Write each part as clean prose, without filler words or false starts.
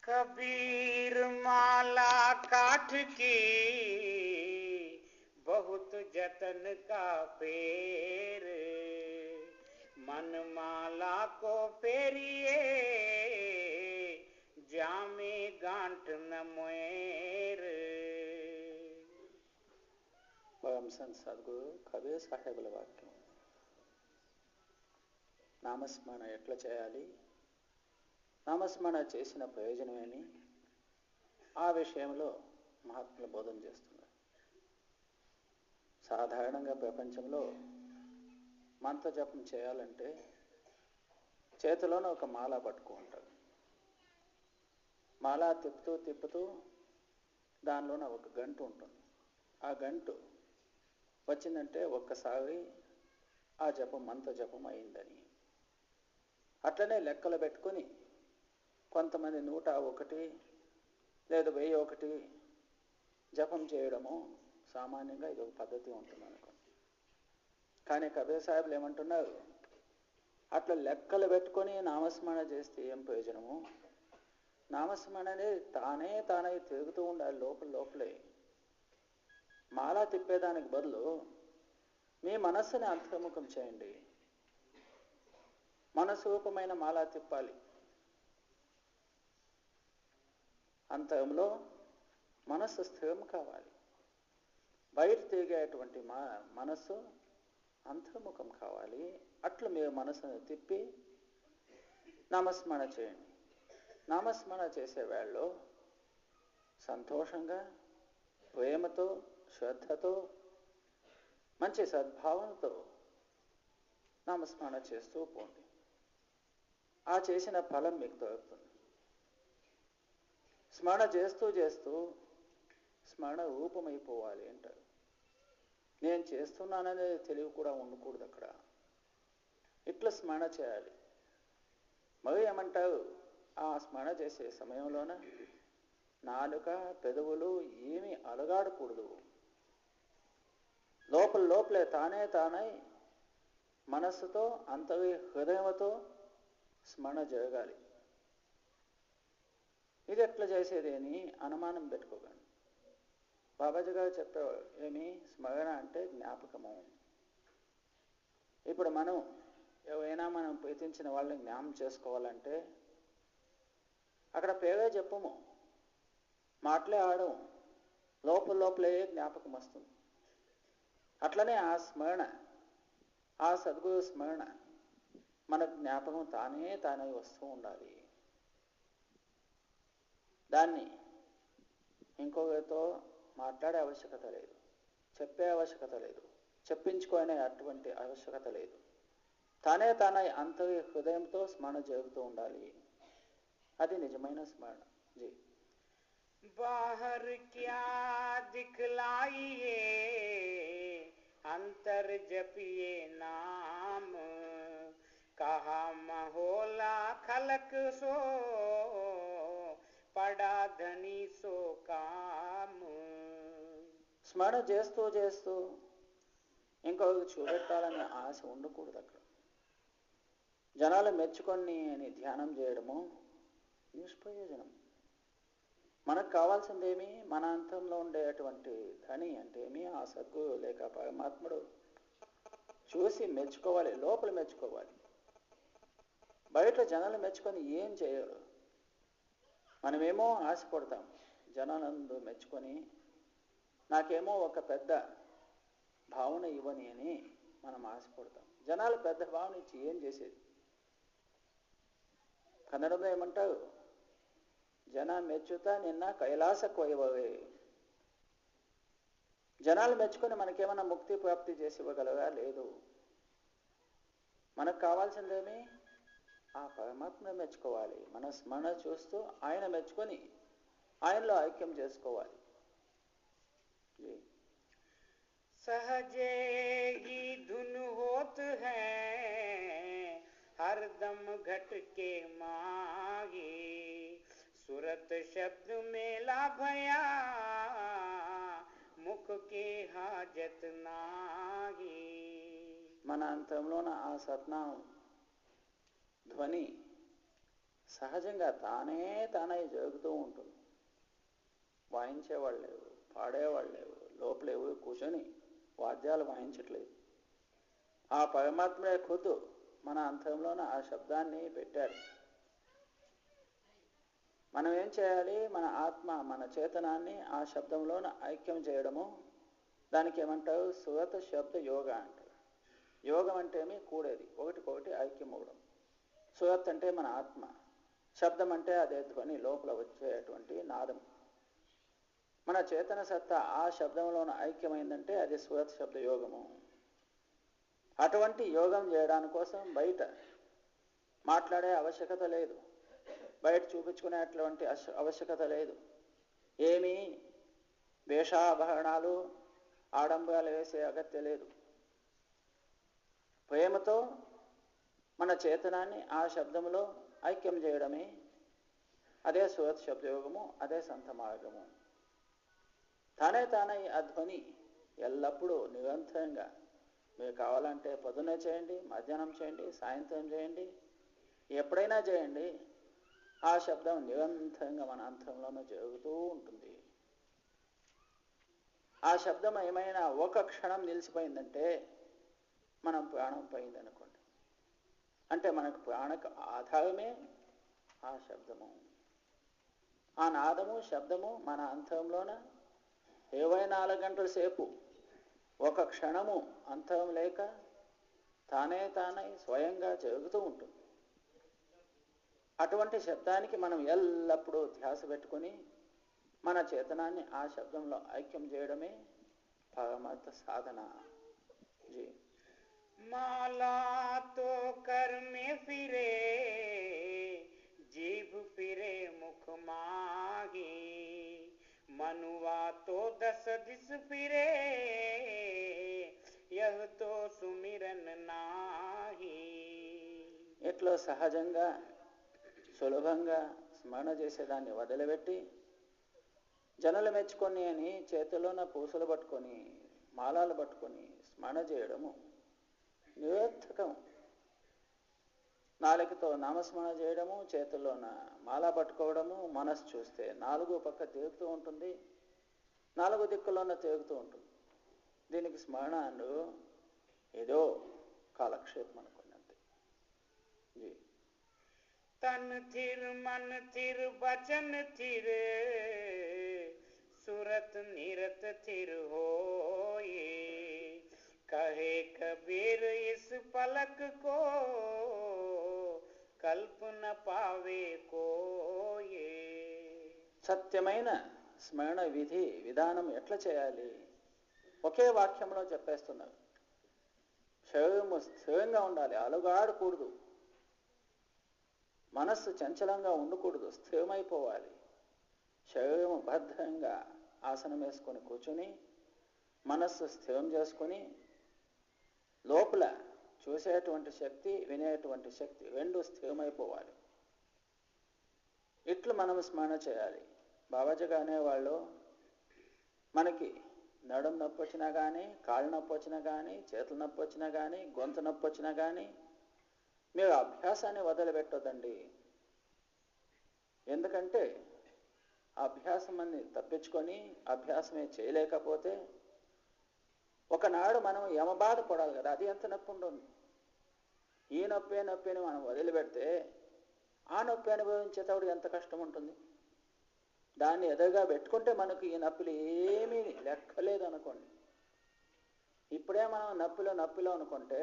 कबीर माला काठ की बहुत जतन का पेर, मन माला को फेरिए जामे गांठ न मोएर. పరమహంస సద్గురు కబీర్ సాహెబుల వాక్యం. నామస్మరణ ఎట్లా చేయాలి, నామస్మరణ చేసిన ప్రయోజనమేమి, ఆ విషయంలో మహాత్ములు బోధన చేస్తున్నారు. సాధారణంగా ప్రపంచంలో మంత్ర జపం చేయాలంటే చేతిలోనే ఒక మాల పట్టుకుంటారు. మాల తిప్పుతూ తిప్పుతూ దానిలోనే ఒక గంట ఉంటుంది. ఆ గంట వచ్చిందంటే ఒక్కసారి ఆ జపం మంత్ర జపం అయిందని. అట్లనే లెక్కలు పెట్టుకొని కొంతమంది 101 లేదా 1001 జపం చేయడము సామాన్యంగా ఇది ఒక పద్ధతి ఉంటుంది అనుకోండి. కానీ కబీర్ సాహెబ్లు ఏమంటున్నారు, అట్లా లెక్కలు పెట్టుకొని నామస్మరణ చేస్తే ఏం ప్రయోజనము? నామస్మరణ అనేది తానే తిరుగుతూ ఉండాలి లోపలే. మాలా తిప్పేదానికి బదులు మీ మనస్సుని అంతర్ముఖం చేయండి. మనస్వరూపమైన మాలా తిప్పాలి. అంతరంలో మనస్సు స్థిరం కావాలి. బయట తిరిగేటువంటి మనస్సు అంతర్ముఖం కావాలి. అట్లా మీరు మనస్సును తిప్పి నామస్మరణ చేయండి. నామస్మరణ చేసే వేళలో సంతోషంగా, ప్రేమతో, శ్రద్ధతో, మంచి సద్భావనతో నామస్మరణ చేస్తూ పోండి. ఆ చేసిన ఫలం మీకు దొరుకుతుంది. స్మరణ చేస్తూ చేస్తూ స్మరణ రూపమైపోవాలి అంటారు. నేను చేస్తున్నాననేది తెలివి కూడా ఉండకూడదు అక్కడ. ఇట్లా స్మరణ చేయాలి. మరి ఏమంటారు, ఆ స్మరణ చేసే సమయంలోన నాలుక, పెదవులు ఏమీ అలగాడకూడదు. లోపలే తానే మనస్సుతో, అంతవి హృదయంతో స్మరణ జరగాలి. ఇది ఎట్లా చేసేది అని అనుమానం పెట్టుకోకండి. బాబాజీ గారు చెప్పేవారు, ఏమి స్మరణ అంటే జ్ఞాపకము. ఇప్పుడు ఎవరైనా మనం ప్రీతించిన వాళ్ళని జ్ఞాపకం చేసుకోవాలంటే అక్కడ పేరే చెప్పము, మాటలే ఆడము, లోపలే జ్ఞాపకం వస్తుంది. అట్లనే ఆ స్మరణ, ఆ సద్గురు స్మరణ మన జ్ఞాపకం తానే వస్తూ ఉండాలి. దాన్ని ఇంకొకరితో మాట్లాడే ఆవశ్యకత లేదు, చెప్పే ఆవశ్యకత లేదు, చెప్పించుకునే అటువంటి ఆవశ్యకత లేదు. తానే అంతరి హృదయంతో స్మరణ జరుగుతూ ఉండాలి. అది నిజమైన స్మరణ. జీ बाहर क्या दिखलाइए, अंतर जपिए नाम, कहा महोला खलक सो, पड़ा धनी सो काम. స్మరణ చేస్తూ ఇంకొకరికి చూపెట్టాలనే ఆశ ఉండకూడదు అక్కడ. జనాలు మెచ్చుకొని అని ధ్యానం చేయడము నిష్ప్రయోజనం. మనకు కావాల్సిందేమి, మన అంతంలో ఉండేటువంటి ధని అంటే ఏమి, ఆ సద్గురు లేక పరమాత్ముడు చూసి మెచ్చుకోవాలి, లోపల మెచ్చుకోవాలి. బయట జనాలు మెచ్చుకొని ఏం చేయరు. మనమేమో ఆశపడతాం, జనాలందు మెచ్చుకొని నాకేమో ఒక పెద్ద భావన ఇవ్వని అని మనం ఆశపడతాం. జనాలు పెద్ద భావన ఇచ్చి ఏం చేసేది? కన్నడంలో ఏమంటారు, జన మెచ్చుతా నిన్న కైలాసకు వైభవే. జనాలు మెచ్చుకొని మనకేమైనా ముక్తి ప్రాప్తి చేసి ఇవ్వగలగా? లేదు. మనకు కావాల్సిందేమి, ఆ పరమాత్మ మెచ్చుకోవాలి. మన స్మరణ చూస్తూ ఆయన మెచ్చుకొని ఆయనలో ఐక్యం చేసుకోవాలి. सहजे ही धुन होत है, हरदम घट के माही, सुरत शब्द मेला भया, मुख के हाजत नाही. మన అంతంలోన ఆ సత్నాం ధ్వని సహజంగా తానే జరుగుతూ ఉంటుంది. వాయించేవాళ్ళు లేవు, పాడేవాళ్ళు లేవు, లోపలేవు కూర్చొని వాద్యాలు వాయించట్లేదు. ఆ పరమాత్మే ఖుద్దు మన అంతరంలోన ఆ శబ్దాన్ని పెట్టారు. మనం ఏం చేయాలి? మన ఆత్మ, మన చేతనాన్ని ఆ శబ్దంలోన ఐక్యం చేయడము. దానికి ఏమంటారు? సురత శబ్ద యోగ అంటారు. యోగం అంటే కూడేది, ఒకటికొకటి ఐక్యం అవ్వడం. సురత్ అంటే మన ఆత్మ, శబ్దం అంటే అదే ధ్వని, లోపల వచ్చేటువంటి నాదం. మన చేతన సత్తా ఆ శబ్దంలోన ఐక్యమైందంటే అది సురత్ శబ్ద యోగము. అటువంటి యోగం చేయడానికి కోసం బయట మాట్లాడే ఆవశ్యకత లేదు, బయట చూపించుకునేటువంటి ఆవశ్యకత లేదు. ఏమీ వేషాభరణాలు, ఆడంబరాలు వేసే అగత్య లేదు. ప్రేమతో మన చేతనాన్ని ఆ శబ్దంలో ఐక్యం చేయడమే అదే సురత్ శబ్దయోగము, అదే సంత మార్గము. తానే ఆ ధ్వని ఎల్లప్పుడూ నిరంతరంగా మీరు కావాలంటే పొద్దున్నే చేయండి, మధ్యాహ్నం చేయండి, సాయంత్రం చేయండి, ఎప్పుడైనా చేయండి. ఆ శబ్దం నిరంతరంగా మన అంతరంలోనే జరుగుతూ ఉంటుంది. ఆ శబ్దం ఏమైనా ఒక క్షణం నిలిచిపోయిందంటే మనం ప్రాణం పోయిందనుకోండి. అంటే మనకు ప్రాణకు ఆధారమే ఆ శబ్దము. ఆ నాదము, శబ్దము మన అంతరంలోన 24 గంటల సేపు ఒక క్షణము అంతరం లేక తానే స్వయంగా జరుగుతూ ఉంటుంది. అటువంటి శబ్దానికి మనం ఎల్లప్పుడూ ధ్యాస పెట్టుకొని మన చేతనాన్ని ఆ శబ్దంలో ఐక్యం చేయడమే పరమార్థ సాధన. జీ माला तो कर में फिरे, जीभ फिरे मुख माही, मनुआ तो 10 दिस फिरे, यह तो सुमिरन नाही. ఎట్లో సహజంగా సులభంగా స్మరణ చేసేదాన్ని వదిలిపెట్టి జనులు మెచ్చుకొని అని చేతుల్లోన పూసలు పట్టుకొని మాలాలు పట్టుకొని స్మరణ చేయడము నిరర్థకం. నాలుకతో నామస్మరణ చేయడము, చేతుల్లోన మాల పట్టుకోవడము, మనసు చూస్తే 4 పక్క తిరుగుతూ ఉంటుంది, 4 దిక్కుల్లోన తిరుగుతూ ఉంటుంది. దీనికి స్మరణ అండు ఏదో కాలక్షేపం అనుకోండి అంతే. జీ तन थिर मन थिर वचन थिर, सुरत निरत थिर होए, कहे कबीर इस पलक को, कल्प न पावे कोए. సత్యమైన స్మరణ విధి విధానం ఎట్లా చేయాలి? ఒకే వాక్యంలో చెప్పేస్తున్నారు. శరీరము స్థిరంగా ఉండాలి, అలుగాడకూడదు. మనస్సు చంచలంగా ఉండకూడదు, స్థిరమైపోవాలి. శరీరము భద్రంగా ఆసనం వేసుకొని కూర్చుని మనస్సు స్థిరం చేసుకొని లోపల చూసేటువంటి శక్తి, వినేటువంటి శక్తి 2 స్థిరమైపోవాలి. ఇట్లు మనం స్మరణ చేయాలి. బాబాజీగా అనేవాళ్ళు మనకి నడుము నొప్పి వచ్చినా కానీ, కాళ్ళు నొప్పి వచ్చినా కానీ, చేతుల నొప్పి వచ్చినా కానీ, గొంతు నొప్పి వచ్చినా కానీ మీరు అభ్యాసాన్ని వదిలిపెట్టొద్దండి. ఎందుకంటే అభ్యాసం అన్ని తప్పించుకొని అభ్యాసమే చేయలేకపోతే ఒకనాడు మనం యమబాధ పడాలి కదా, అది ఎంత నొప్పి ఉంటుంది. ఈ నొప్పిని మనం వదిలిపెడితే ఆ నొప్పి అనుభవించేటప్పుడు ఎంత కష్టం ఉంటుంది. దాన్ని ఎదురుగా పెట్టుకుంటే మనకు ఈ నొప్పులు ఏమీ లెక్కలేదు అనుకోండి. ఇప్పుడే మనం నొప్పిలో అనుకుంటే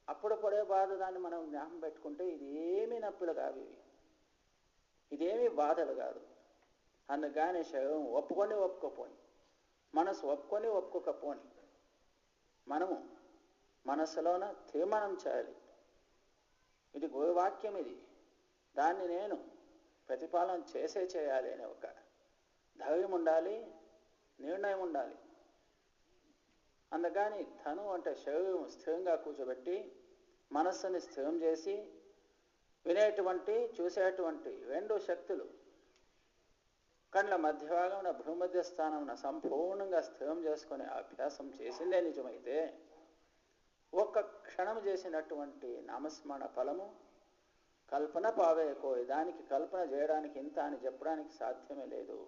అప్పుడు పడే బాధ దాన్ని మనం జ్ఞాపకం పెట్టుకుంటే ఇది ఏమీ నొప్పులు కావు, ఇదేమీ బాధలు కాదు. అందుకని శరీరం ఒప్పుకోపోని, మనసు ఒప్పుకోకపోని మనము మనసులోన తీర్మానం చేయాలి. ఇది గురువాక్యం, ఇది దాన్ని నేను ప్రతిపాలన చేయాలి అనే ఒక ధైర్యం ఉండాలి, నిర్ణయం ఉండాలి. అందుకని ధను అంటే శరీరం స్థిరంగా కూర్చోబెట్టి మనస్సుని స్థిరం చేసి వినేటువంటి చూసేటువంటి 2 శక్తులు కళ్ళ మధ్యభాగమున భూమధ్య స్థానమున సంపూర్ణంగా స్థిరం చేసుకునే అభ్యాసం చేసిందే నిజమైతే ఒక్క క్షణం చేసినటువంటి నామస్మరణ ఫలము కల్పన పావే కోయ్, దానికి కల్పన చేయడానికి ఇంత అని చెప్పడానికి సాధ్యమే లేదు.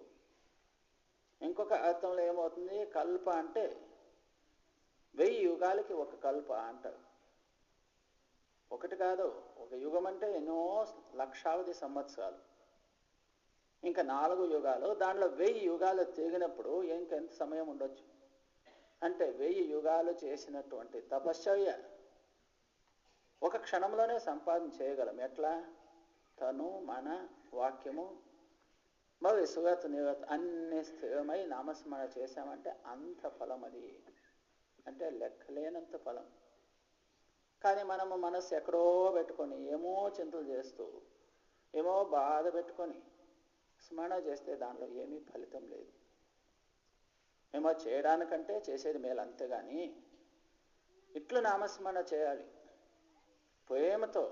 ఇంకొక అర్థంలో ఏమవుతుంది, కల్ప అంటే 1000 యుగాలకి ఒక కల్ప అంటారు. ఒకటి కాదు, ఒక యుగం అంటే ఎన్నో లక్షావధి సంవత్సరాలు. ఇంకా 4 యుగాలు, దాంట్లో 1000 యుగాలు తిరిగినప్పుడు ఇంకెంత సమయం ఉండొచ్చు అంటే 1000 యుగాలు చేసినటువంటి తపశ్చర్య ఒక క్షణంలోనే సంపాదన చేయగలం. ఎట్లా? తను, మన, వాక్యము మరి సుగత నిగత అన్ని స్థిరమై నామస్మరణ చేశామంటే అంత ఫలం అది. అంటే లెక్కలేనంత ఫలం. కానీ మనము మనస్సు ఎక్కడో పెట్టుకొని ఏమో చింతలు చేస్తూ ఏమో బాధ పెట్టుకొని స్మరణ చేస్తే దానిలో ఏమీ ఫలితం లేదు. ఏమో చేయడానికంటే చేసేది మేలు, అంతేగాని ఇట్లు నామస్మరణ చేయాలి ప్రేమతో.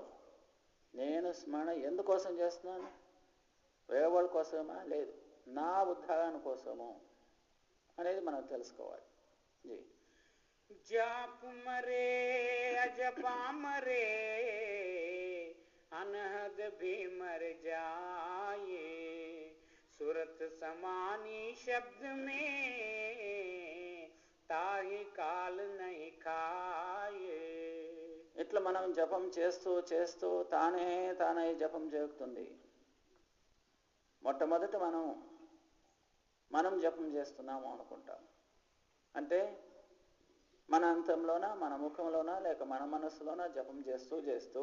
నేను స్మరణ ఎందుకోసం చేస్తున్నాను? వేరే వాళ్ళ కోసమా? లేదు, నా ఉద్ధారణ కోసము అనేది మనం తెలుసుకోవాలి. జీ जाप मरे अजपा मरे अनहद भी मर जाए, सुरत समानी शब्द में ताहि काल नहीं खाए. ఇట్లా మనం జపం చేస్తూ చేస్తూ తానే జపం జరుగుతుంది. మొట్టమొదట మనం జపం చేస్తున్నాము అనుకుంటాం. అంటే మన అంతంలోన, మన ముఖంలోన, లేక మన మనస్సులోన జపం చేస్తూ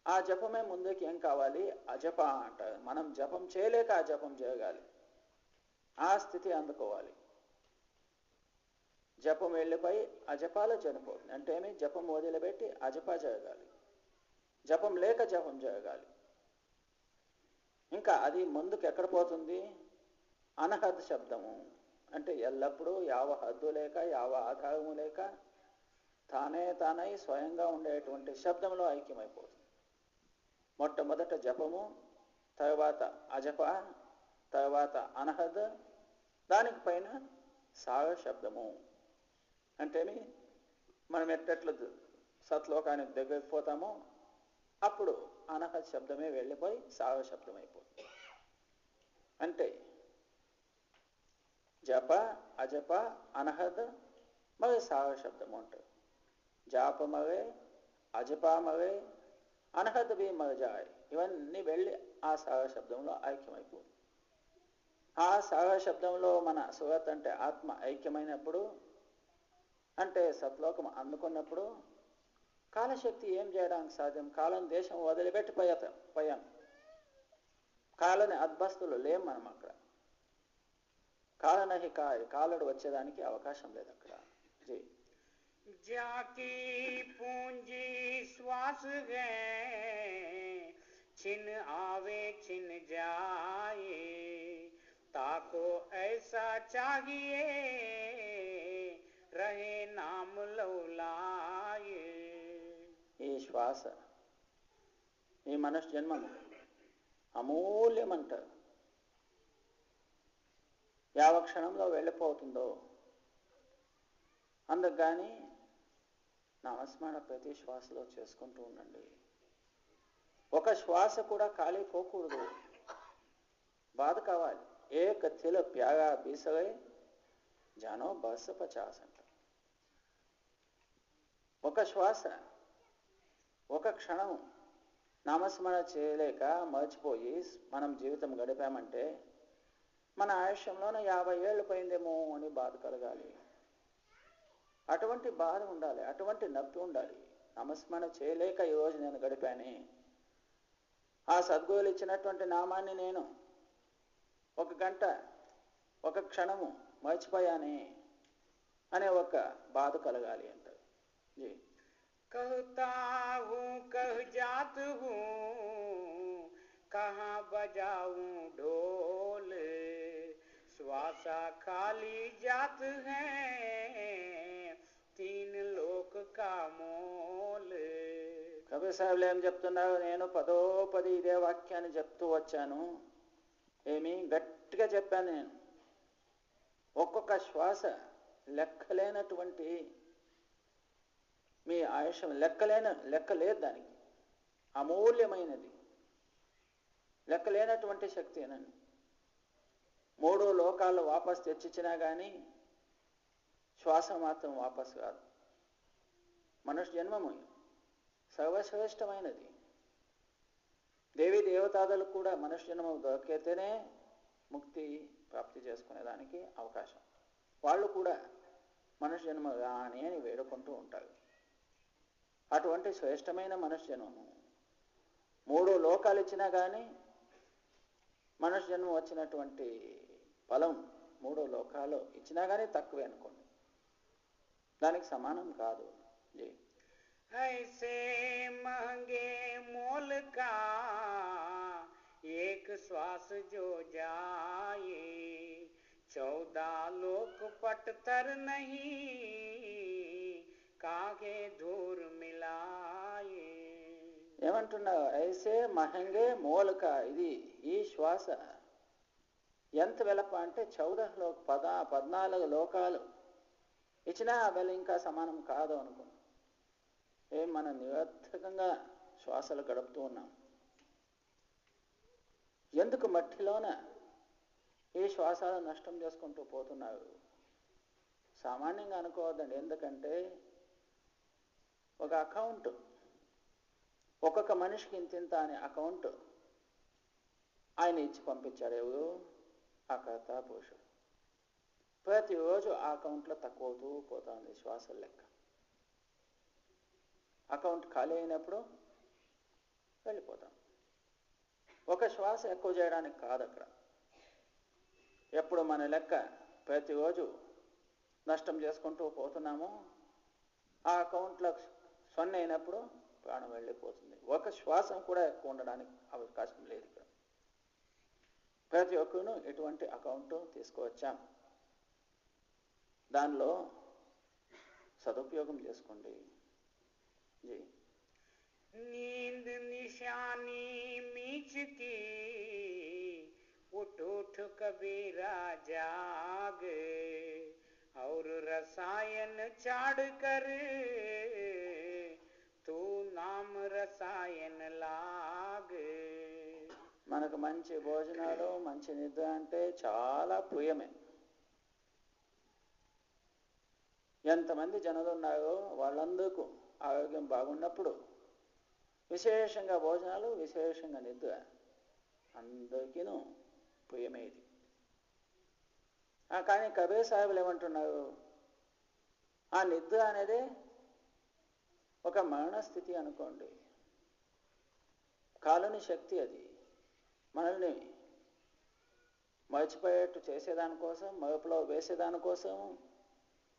ఆ జపమే ముందుకి ఏం కావాలి? అజప అంటారు. మనం జపం చేయలేక ఆ జపం చేయగాలి, ఆ స్థితి అందుకోవాలి. జపం వెళ్ళిపోయి అజపాలో చనిపోతుంది. అంటే ఏమి? జపం వదిలిపెట్టి అజప జరగాలి, జపం లేక జపం జరగాలి. ఇంకా అది ముందుకు ఎక్కడ పోతుంది? అనహద్ శబ్దము అంటే ఎల్లప్పుడూ యావ హద్దు లేక, యావ ఆధారము లేక తానై స్వయంగా ఉండేటువంటి శబ్దంలో ఐక్యమైపోతుంది. మొట్టమొదట జపము, తర్వాత అజప, తర్వాత అనహద్, దానికి పైన సాగ శబ్దము. అంటేమి మనం ఎట్టెట్లు సత్లోకానికి దగ్గరికి పోతామో అప్పుడు అనహద్ శబ్దమే వెళ్ళిపోయి సాగ శబ్దం అయిపోతుంది. అంటే జప, అజప, అనహద్ మరి సాగ శబ్దము అంటారు. జాపమవే, అజపామవే, అనహద్ బి మగజాయ్, ఇవన్నీ వెళ్ళి ఆ సాగ శబ్దంలో ఐక్యమైపోతుంది. ఆ సాగ శబ్దంలో మన సుగత్ అంటే ఆత్మ ఐక్యమైనప్పుడు, అంటే సత్లోకం అందుకున్నప్పుడు కాలశక్తి ఏం చేయడానికి సాధ్యం? కాలం దేశం వదిలిపెట్టి పోయాం. కాలని అద్భస్తులు లేం మనం అక్కడ. కాలనహి కాలడు వచ్చేదానికి అవకాశం లేదు అక్కడ. జీ जाकी पूंजी श्वास है, छिन आवे छिन जाए, ताको ऐसा चाहिए रहे नाम लौलाए. ఈ శ్వాస, ఈ మనుష్య జన్మం అమూల్యమంటారు. యావ క్షణంలో వెళ్ళిపోతుందో అందుకు కానీ నామస్మరణ ప్రతి శ్వాసలో చేసుకుంటూ ఉండండి. ఒక శ్వాస కూడా ఖాళీ పోకూడదు, బాధ కావాలి. ఏక తిల ప్యాగా బీసవై జానో బస్ 50 అంట. ఒక శ్వాస, ఒక క్షణం నామస్మరణ చేయలేక మర్చిపోయి మనం జీవితం గడిపామంటే మన ఆయుష్యంలోనే 50 ఏళ్ళు పోయిందేమో అని బాధ కలగాలి. అటువంటి బాధ ఉండాలి, అటువంటి నొప్పి ఉండాలి. నామస్మరణ చేయలేక ఈరోజు నేను గడిపానే, ఆ సద్గురువులు ఇచ్చినటువంటి నామాన్ని నేను 1 గంట 1 క్షణము మర్చిపోయానే అనే ఒక బాధ కలగాలి అంటారు. జీ कहता हूँ कह जात हूँ, कहाँ बजाऊं ढोल, श्वासा खाली जात है, 3 लोक का मोल. కబీర్ సాహెబ్లు ఏం చెప్తున్నారు? నేను పదే ఇదే వాక్యాన్ని చెప్తూ వచ్చాను. ఏమి గట్టిగా చెప్పాను నేను. ఒక్కొక్క శ్వాస లెక్కలేనటువంటి మీ ఆయుష్యం లెక్క లేదు దానికి. అమూల్యమైనది, లెక్కలేనటువంటి శక్తి అనండి. 3 లోకాలు వాపస్ తెచ్చిచ్చినా కానీ శ్వాస మాత్రం వాపస్ కాదు. మనుష్య జన్మము సర్వశ్రేష్టమైనది. దేవీ దేవతాదులు కూడా మనుష్య జన్మము దొరికితేనే ముక్తి ప్రాప్తి చేసుకునేదానికి అవకాశం. వాళ్ళు కూడా మనుష్య జన్మ రాని అని వేడుకుంటూ ఉంటారు. అటువంటి శ్రేష్టమైన మనుష్య జన్మము 3 లోకాలు ఇచ్చినా కానీ మనుష్య జన్మ వచ్చినటువంటి ఫలం 3 లోకాలు ఇచ్చినా కానీ తక్కువే అనుకోండి, దానికి సమానం కాదు. జీ ऐसे महंगे मोल का एक श्वास जो जाए, 14 लोक पटतर नहीं काहे धूर मिलाए. ఏమంటున్నావు? ఐసే మహంగే మూలక, ఇది ఈ శ్వాస ఎంత వెలప అంటే 14 లోకాలు ఇచ్చినా ఆ వెల ఇంకా సమానం కాదు అనుకున్నాం. మనం నిరర్థకంగా శ్వాసలు గడుపుతూ ఉన్నాం. ఎందుకు మట్టిలోన ఈ శ్వాసాలు నష్టం చేసుకుంటూ పోతున్నారు? సామాన్యంగా అనుకోవద్దండి. ఎందుకంటే ఒక అకౌంట్, ఒక్కొక్క మనిషికి ఇంతింత అనే అకౌంట్ ఆయన ఇచ్చి పంపించాడు. ఎవరు? అకర్త పురుషుడు. ప్రతిరోజు ఆ అకౌంట్లో తక్కువ అవుతూ పోతుంది శ్వాసల లెక్క. అకౌంట్ ఖాళీ అయినప్పుడు వెళ్ళిపోతాం. ఒక శ్వాస ఎక్కువ చేయడానికి కాదు అక్కడ. ఎప్పుడు మన లెక్క ప్రతిరోజు నష్టం చేసుకుంటూ పోతున్నామో ఆ అకౌంట్లో 0 అయినప్పుడు ప్రాణం వెళ్ళిపోతుంది. ఒక శ్వాసం కూడా ఎక్కువ ఉండడానికి అవకాశం లేదు ఇక్కడ. ప్రతి ఒక్కరు ఇటువంటి అకౌంట్ తీసుకువచ్చాం, దానిలో సదుపయోగం చేసుకోండి. जी नींद निशानी मीच की उठ उठ कबीरा जाग, और रसायन चाड़ कर तू नाम रसायन लाग. మనకు మంచి భోజనాలు, మంచి నిద్ర అంటే చాలా ప్రియమే. ఎంతమంది జనులు ఉన్నారో వాళ్ళందరికీ ఆరోగ్యం బాగున్నప్పుడు విశేషంగా భోజనాలు, విశేషంగా నిద్ర అందరికీనూ ప్రియమేది. కానీ కబీర్ సాహెబులు ఏమంటున్నారు? ఆ నిద్ర అనేది ఒక మరణ స్థితి అనుకోండి. కాలుని శక్తి అది మనల్ని మర్చిపోయేట్టు చేసేదానికోసం, మరుపులో వేసేదానికోసం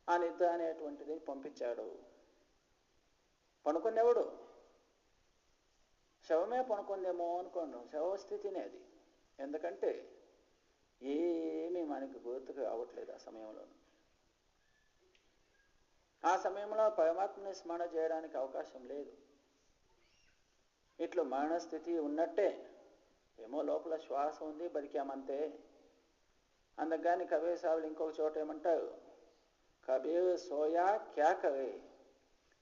ఆ నిద్ర అనేటువంటిది పంపించాడు. పనుకునేవాడు శవమే పనుకుందేమో అనుకోండి, శవస్థితినే అది. ఎందుకంటే ఏమీ మనకి గుర్తుకు రావట్లేదు ఆ సమయంలో. ఆ సమయంలో పరమాత్మని స్మరణ చేయడానికి అవకాశం లేదు. ఇట్లు మరణస్థితి ఉన్నట్టే, ఏమో లోపల శ్వాస ఉంది, బతికామంతే. అందుకని కబీర్ సాహెబులు ఇంకొక చోట ఏమంటారు? కబీర్ సోయా క్యా కరే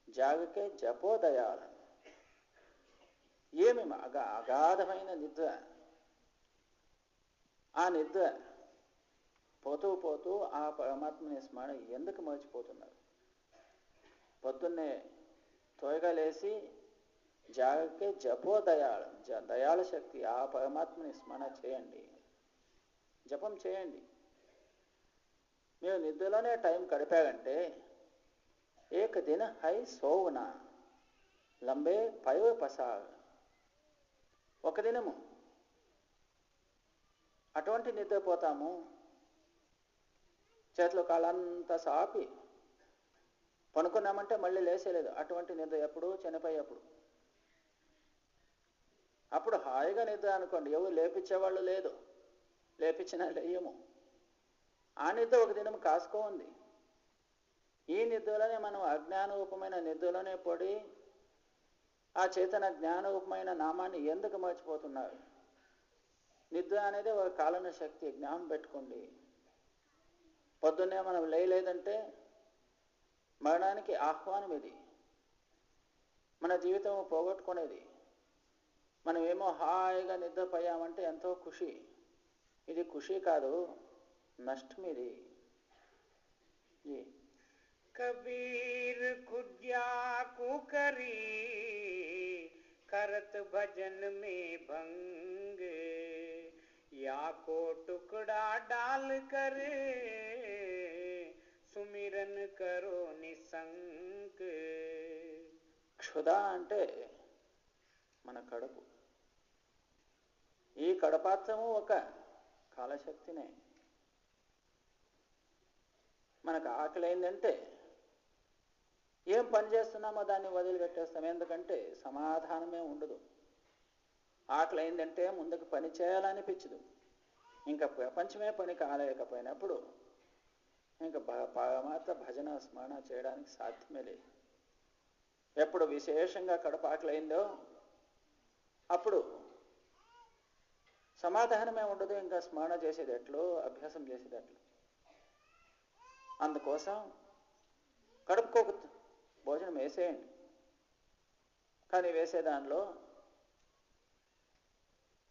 జాగకే జపోదయాల. ఏమి అగాధమైన నిద్ర. ఆ నిద్ర పోతూ పోతూ ఆ పరమాత్మని స్మరణ ఎందుకు మర్చిపోతున్నారు? పొద్దున్నే త్వరగా లేచి జాగకే జపోదయాళ, దయాళ శక్తి ఆ పరమాత్మని స్మరణ చేయండి, జపం చేయండి. మీరు నిద్రలోనే టైం గడిపారంటే ఏక దిన హై సోవనా లంబే పైవ పసార్. ఒక దినము అటువంటి నిద్రపోతాము, చేతిలో కాళ్ళంతా సాపి పనుకున్నామంటే మళ్ళీ లేసేలేదు. అటువంటి నిద్ర ఎప్పుడు? చనిపోయేప్పుడు. అప్పుడు హాయిగా నిద్ర అనుకోండి, ఎవరు లేపించేవాళ్ళు లేదు, లేపించినా లేయము. ఆ నిద్ర ఒక దినం కాసుకోంది. ఈ నిద్రలోనే మనం అజ్ఞానరూపమైన నిద్రలోనే పడి ఆ చేతన జ్ఞానరూపమైన నామాన్ని ఎందుకు మర్చిపోతున్నారు? నిద్ర అనేది ఒక కాలన శక్తి, జ్ఞానం పెట్టుకోండి. పొద్దున్నే మనం లేదంటే మరణానికి ఆహ్వానం ఇది, మన జీవితం పోగొట్టుకునేది. మనమేమో హాయిగా నిద్రపోయామంటే ఎంతో ఖుషి. ఇది ఖుషి కాదు, నష్టం ఇది. कबीर खुदिया कुकरी करत भजन में भंग, या को टुकड़ा डाल कर सुमिरन करो निसंक. క్షుధ అంటే మన కడుపు. ఈ కడపాత్రము ఒక కాలశక్తినే. మనకు ఆకలి అయిందంటే ఏం పని చేస్తున్నామో దాన్ని వదిలిపెట్టేస్తాం. ఎందుకంటే సమాధానమే ఉండదు. ఆకలి అయిందంటే ముందుకు పని చేయాలనిపించదు. ఇంకా ప్రపంచమే పని కాలేకపోయినప్పుడు ఇంకా మాత్రం భజన స్మరణ చేయడానికి సాధ్యమే లేదు. ఎప్పుడు విశేషంగా కడుపు ఆకలి అయిందో అప్పుడు సమాధానమే ఉండదు. ఇంకా స్మరణ చేసేది ఎట్లు, అభ్యాసం చేసేది ఎట్లు. అందుకోసం కడుపుకోక భోజనం వేసేయండి, కానీ వేసే దానిలో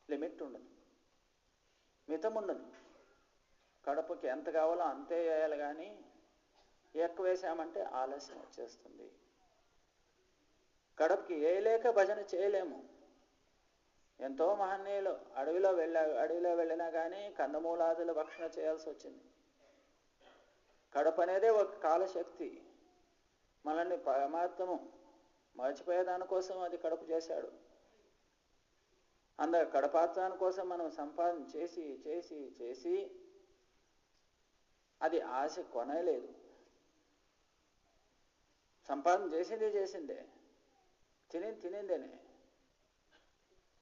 లిమిట్ ఉండదు, మితం ఉండదు. కడుపుకి ఎంత కావాలో అంతే వేయాలి, కానీ ఎక్కువ వేసామంటే ఆలస్యం వచ్చేస్తుంది. కడుపుకి వేయలేక భజన చేయలేము. ఎంతో మహనీయులు అడవిలో వెళ్ళినా కానీ కందమూలాదుల భక్షణ చేయాల్సి వచ్చింది. కడుపు అనేదే ఒక కాలశక్తి. మనల్ని పరమాత్మను మర్చిపోయేదానికోసం అది కడుపు చేశాడు. కడపాత్రాని కోసం మనం సంపాదన చేసి చేసి చేసి అది ఆశ కొనలేదు. సంపాదన చేసిందే, తినిందేనే.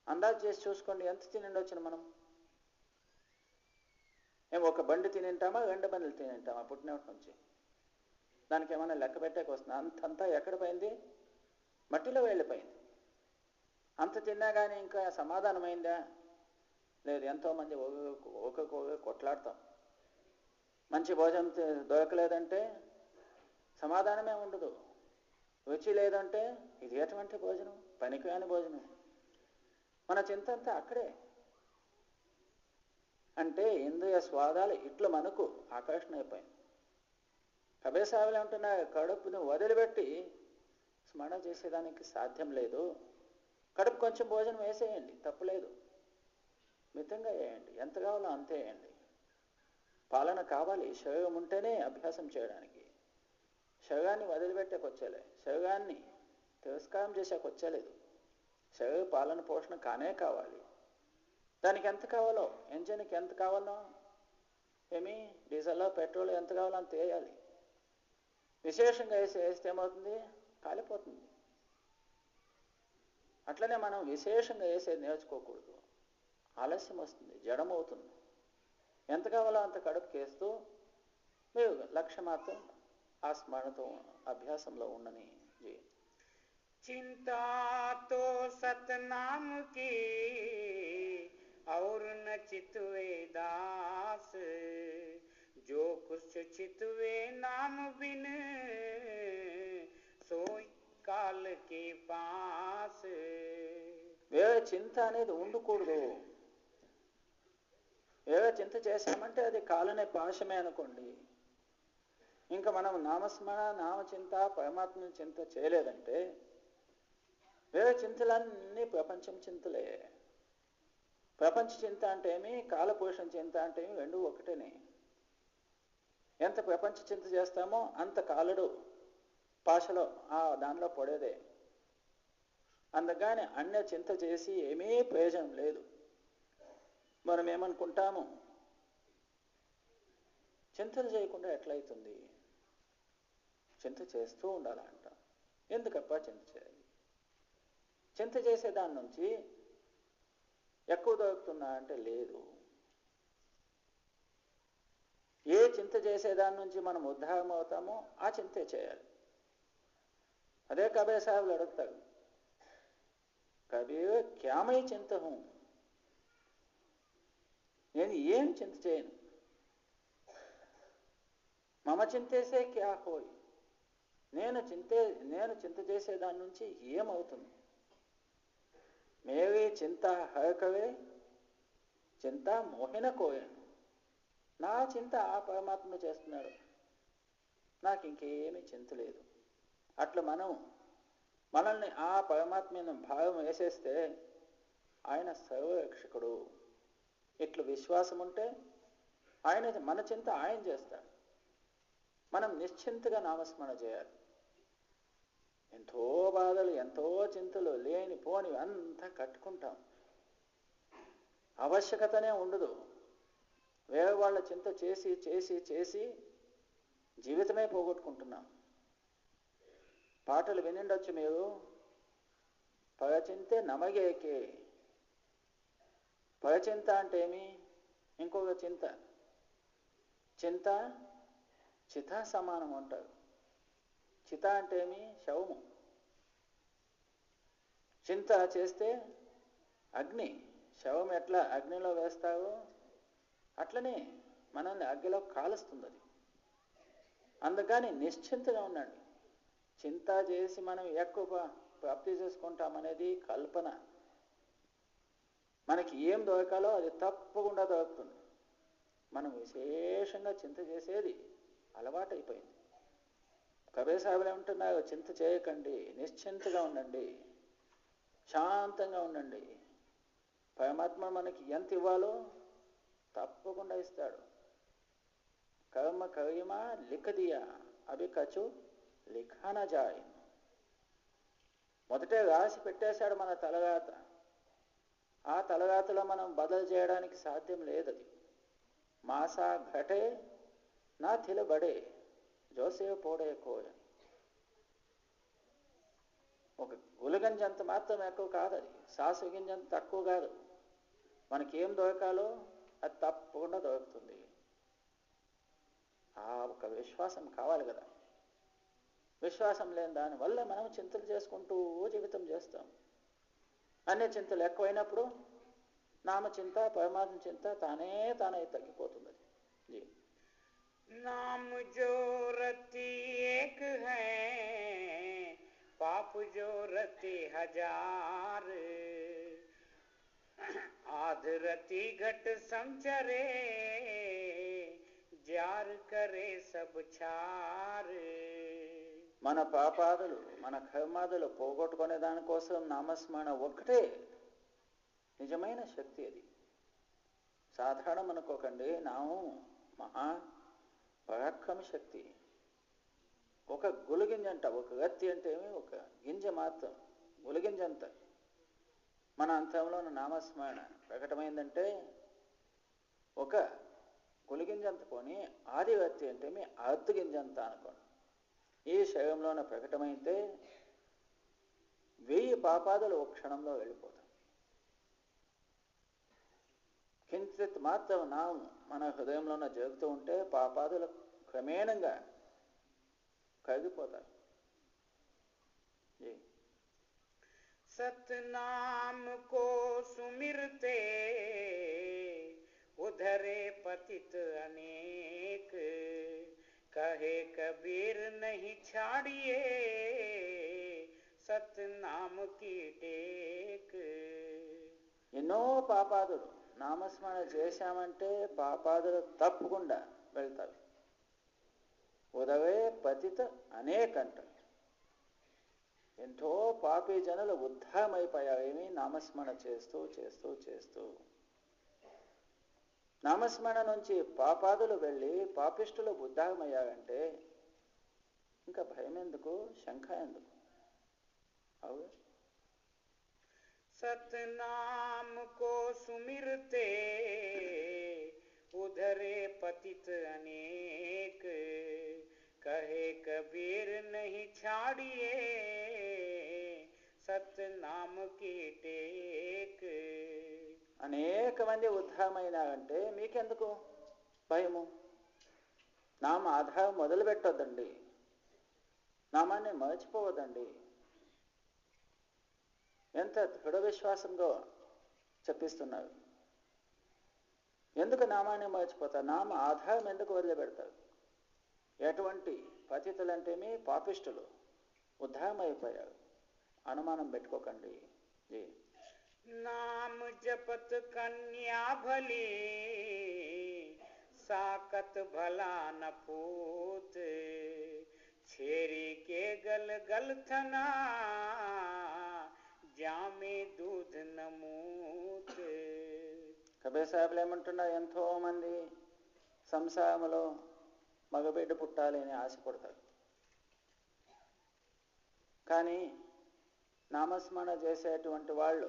అందాజు చేసి చూసుకోండి, ఎంత తినిండొచ్చిన మనం. మేము ఒక బండి తినింటామా, 2 బండ్లు తినింటామా పుట్టినప్పటి నుంచి? దానికి ఏమైనా లెక్క పెట్టేకి వస్తుంది? అంతంతా ఎక్కడ పోయింది? మట్టిలో వెళ్ళిపోయింది. అంత తిన్నా కానీ ఇంకా సమాధానమైందా? లేదు. ఎంతోమంది ఒక్కొక్క కొట్లాడతాం. మంచి భోజనం దొరకలేదంటే సమాధానమే ఉండదు. రుచి లేదంటే ఇది ఎటువంటి భోజనం, పనికిరాని భోజనం. మన చింత అంతా అక్కడే. అంటే ఇంద్రియ స్వాదాలు ఇట్లా మనకు ఆకర్షణ అయిపోయింది. కబేసావులు అంటున్నా, కడుపును వదిలిపెట్టి స్మరణ చేసేదానికి సాధ్యం లేదు. కడుపు కొంచెం భోజనం వేసేయండి, తప్పులేదు. మితంగా వేయండి, ఎంత కావాలో అంతే వేయండి. పాలన కావాలి. శరీరం ఉంటేనే అభ్యాసం చేయడానికి. శరీరాన్ని వదిలిపెట్టేకొచ్చేలే, శరీరాన్ని తిరస్కారం చేసేకొచ్చేలేదు. శరీర పాలన పోషణ కానే కావాలి. దానికి ఎంత కావాలో, ఇంజన్కి ఎంత కావాలో, డీజిల్లో పెట్రోల్ ఎంత కావాలో అంత వేయాలి. విశేషంగా వేస్తే ఏమవుతుంది? కాలిపోతుంది. అట్లనే మనం విశేషంగా వేసేది నేర్చుకోకూడదు. ఆలస్యం వస్తుంది, జడమవుతుంది. ఎంత కావాలో అంత కడుపుకి వేస్తూ మీరు లక్ష్యం మాత్రం ఆ స్మరణతో అభ్యాసంలో ఉండని. चिंता तो सतनाम की और न चितवे दास, जो कुछ चितवे नाम बिन सोई काल के पास. వేరే చింత అనేది ఉండకూడదు. వేరే చింత చేశామంటే అది కాలనే పాశమే అనుకోండి. ఇంకా మనం నామస్మరణ, నామచింత, పరమాత్మ చింత చేయలేదంటే వేరే చింతలన్నీ ప్రపంచం చింతలే. ప్రపంచ చింత అంటే ఏమి, కాలపోషణ చింత అంటే ఏమి, 2 ఒకటేనే. ఎంత ప్రపంచ చింత చేస్తామో అంత కాలుడు పాశలో దానిలో పడేదే. అందుకని అన్య చింత చేసి ఏమీ ప్రయోజనం లేదు. మనం ఏమనుకుంటాము, చింతలు చేయకుండా ఎట్లయితుంది? చింత చేస్తూ ఉండాలంట. ఎందుకప్ప చింత చేయాలి? చింత చేసే దాని నుంచి ఎక్కువ దొరుకుతుందా అంటే లేదు. ఏ చింత చేసేదాని నుంచి మనం ఉద్ధారం అవుతామో ఆ చింతే చేయాలి. అదే కబీర్ సాహెబ్లు అడుగుతారు, కబీర్ క్యామై చింత హూ, నేను ఏం చింత చేయను. మమ చింతేసే క్యా హోయ్, నేను చింత చేసేదాని నుంచి ఏమవుతుంది? మేవి చింత హరకవే చింత మోహిన కోయను. నా చింత ఆ పరమాత్మ చేస్తున్నాడు, నాకు ఇంకేమీ చింత లేదు. అట్లా మనల్ని ఆ పరమాత్మ భావం వేసేస్తే ఆయన సర్వరక్షకుడు. ఇట్లా విశ్వాసం ఉంటే మన చింత ఆయన చేస్తాడు. మనం నిశ్చింతగా నామస్మరణ చేయాలి. ఎంతో బాధలు, ఎంతో చింతలు, లేని పోని అంతా కట్టుకుంటాం. ఆవశ్యకతనే ఉండదు. వేరే వాళ్ళ చింత చేసి చేసి చేసి జీవితమే పోగొట్టుకుంటున్నాం. పాటలు వినిండొచ్చు మీరు. పరచింతే నమగేకే. పరచింత అంటే ఏమి? ఇంకొక చింత. చింత చిత సమానం అంటారు. చిత అంటే ఏమి? శవము. చింత చేస్తే అగ్ని. శవం ఎట్లా అగ్నిలో వేస్తావో అట్లనే మనల్ని అగ్నిలో కాలుస్తుంది అది. అందుకని నిశ్చింతగా ఉండండి. చింత చేసి మనం ఎక్కువ ప్రాప్తి చేసుకుంటామనేది కల్పన. మనకి ఏం దొరకాలో అది తప్పకుండా దొరుకుతుంది. మనం విశేషంగా చింత చేసేది అలవాటైపోయింది. కబీర్ సాహెబులు ఏమంటున్నారు? చింత చేయకండి, నిశ్చింతగా ఉండండి, శాంతంగా ఉండండి. పరమాత్మ మనకి ఎంత ఇవ్వాలో తప్పకుండా ఇస్తాడు. కర్మ కరిమా లిఖదియా అభి కచు లిఖానా జాయ్. మొదటే రాసి పెట్టేశాడు మన తలరాత. ఆ తలరాతలో మనం బదలు చేయడానికి సాధ్యం లేదు. అది మాసా ఘటే నా తిలబడే జోసేవ్ పోడే కోయ. ఒక గులగంజంత మాత్రం ఎక్కువ కాదు, అది సాసు గింజంత తక్కువ కాదు. మనకేం దొరకాలో అది తప్పకుండా దొరుకుతుంది. ఆ ఒక విశ్వాసం కావాలి కదా. విశ్వాసం లేని దానివల్ల మనం చింతలు చేసుకుంటూ జీవితం చేస్తాం. అన్ని చింతలు ఎక్కువైనప్పుడు నామచింత, పరమాత్మ చింత తానే తగ్గిపోతుంది. జీ नाम जो रति एक है, पाप जो रति हजार, आध रति घट समचरे, जार करे सब छार. మన పాపాదులు, మన కర్మాదులు పోగొట్టుకునే దానికోసం నామస్మరణ ఒక్కటే నిజమైన శక్తి. అది సాధారణం అనుకోకండి. నామం మహా పరాక్రమ శక్తి. ఒక గులిగింజంట, ఒక గత్తి అంటే ఏమి? ఒక గింజ మాత్రం, గులిగింజంత మన అంతంలో నామస్మరణ ప్రకటమైందంటే ఒక గులిగింజంత పోని ఆది గత్తి అంటే ఏమి? అర్ధ గింజంత అనుకోండి. ఈ శరీరంలోన ప్రకటమైతే 1000 పాపాదులు ఒక క్షణంలో వెళ్ళిపోతాం. కించిత్ మాత్రం నామం మన హృదయంలోన జరుగుతూ ఉంటే పాపాదులు క్రమేణంగా కరిగిపోతాయి. सतनाम को सुमिरते उधरे पतित अनेक, कहे कबीर नहीं छाड़िए सतनाम की टेक. ఎన్నో పాపాదులు నామస్మరణ చేశామంటే పాపాదులు తప్పకుండా వెళ్తాయి. ఉదవే పతిత అనేక అంటారు. ఎంతో పాపీ జనులు ఉద్ధారమైపోయావేమి? నామస్మరణ చేస్తూ చేస్తూ చేస్తూ. నామస్మరణ నుంచి పాపాదులు వెళ్ళి పాపిష్టులు ఉద్ధారమయ్యారంటే ఇంకా భయం ఎందుకు, శంక ఎందుకు? అవు सतनाम को सुमिरते उधरे पतित अनेक, कहे कबीर नहीं छाड़िए सतनाम की टेक. అనేక మంది ఉద్ధారమైనారంటే మీకెందుకు భయము? నామ ఆధారం మొదలు పెట్టొద్దండి, నామాన్ని మర్చిపోవద్దండి. ఎంత దృఢ విశ్వాసంగా చెప్పిస్తున్నారు. ఎందుకు నామాన్ని మర్చిపోతారు? నామ ఆధారం ఎందుకు వదిలిపెడతారు? ఎటువంటి పతితులంటేమి? పాపిష్టులు ఉద్ధారం అయిపోయారు. అనుమానం పెట్టుకోకండి. नाम जपत कन्या भली साकत भला न पूत छेरी के गल गलथना जामे दूध न मूत. కబీర్ సాహెబ్లు ఏమంటున్నారు, ఎంతో మంది సంసారంలో మగబిడ్డ పుట్టాలి అని ఆశపడతారు, కానీ నామస్మరణ చేసేటువంటి వాళ్ళు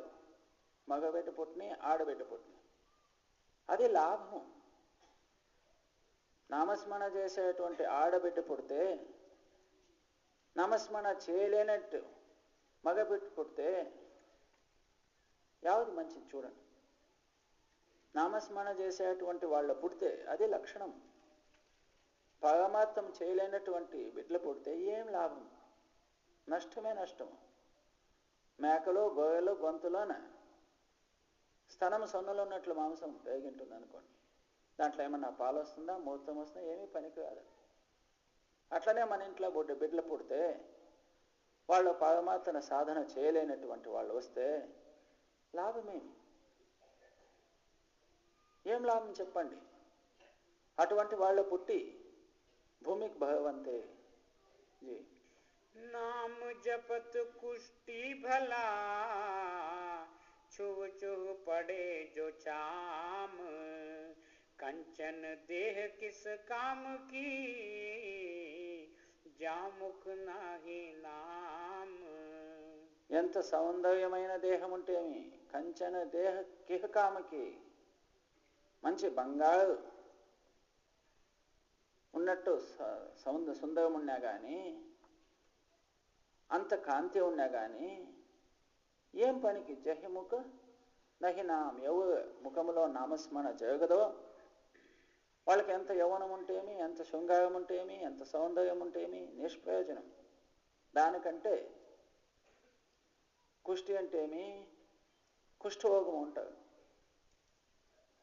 మగబిడ్డ పుట్టిని ఆడబిడ్డ పుట్టిని అది లాభం. నామస్మరణ చేసేటువంటి ఆడబిడ్డ పుడితే నామస్మరణ చేయలేనట్టు మగబిడ్డ పుడితే యావది మంచిది. చూడండి, నామస్మరణ చేసేటువంటి వాళ్ళ పుడితే అది లక్షణం. పరమార్థం చేయలేనటువంటి బిడ్డలు పుడితే ఏం లాభం? నష్టమే నష్టం. మేకలు గొర్రెలు గొంతులోన స్తనం సొన్నులు ఉన్నట్లు మాంసం పెరిగింటుంది అనుకోండి, దాంట్లో ఏమన్నా పాలు వస్తుందా, మూత్రం వస్తుందా? ఏమీ పనికి రాదు. అట్లనే మన ఇంట్లో బిడ్డలు పుడితే వాళ్ళు పరమాత్మ సాధన చేయలేనటువంటి వాళ్ళు వస్తే లాభమేమి? ఏం లాభం చెప్పండి? అటువంటి వాళ్ళు పుట్టి భూమికి భగవంతే జీ. नाम जपत कुष्टी भला छुव छुव पड़े जो चाम कंचन देह किस काम की जामुख नाही नाम. ఎంత సౌందర్యమైన దేహం ఉంటేమి, కంచన దేహ కిహకామకి, మంచి బంగారు ఉన్నట్టు సుందరం ఉన్నా కానీ, అంత కాంతి ఉన్నా కానీ ఏం పనికి? జహ్యముఖ నహినాం. ఎవరు ముఖములో నామస్మరణ జరగదో వాళ్ళకి ఎంత యౌవనం ఉంటేమి, ఎంత శృంగారం ఉంటేమి, ఎంత సౌందర్యం ఉంటేమి, నిష్ప్రయోజనం. దానికంటే కుష్టి అంటేమి, కుష్ఠరోగం ఉంటుంది.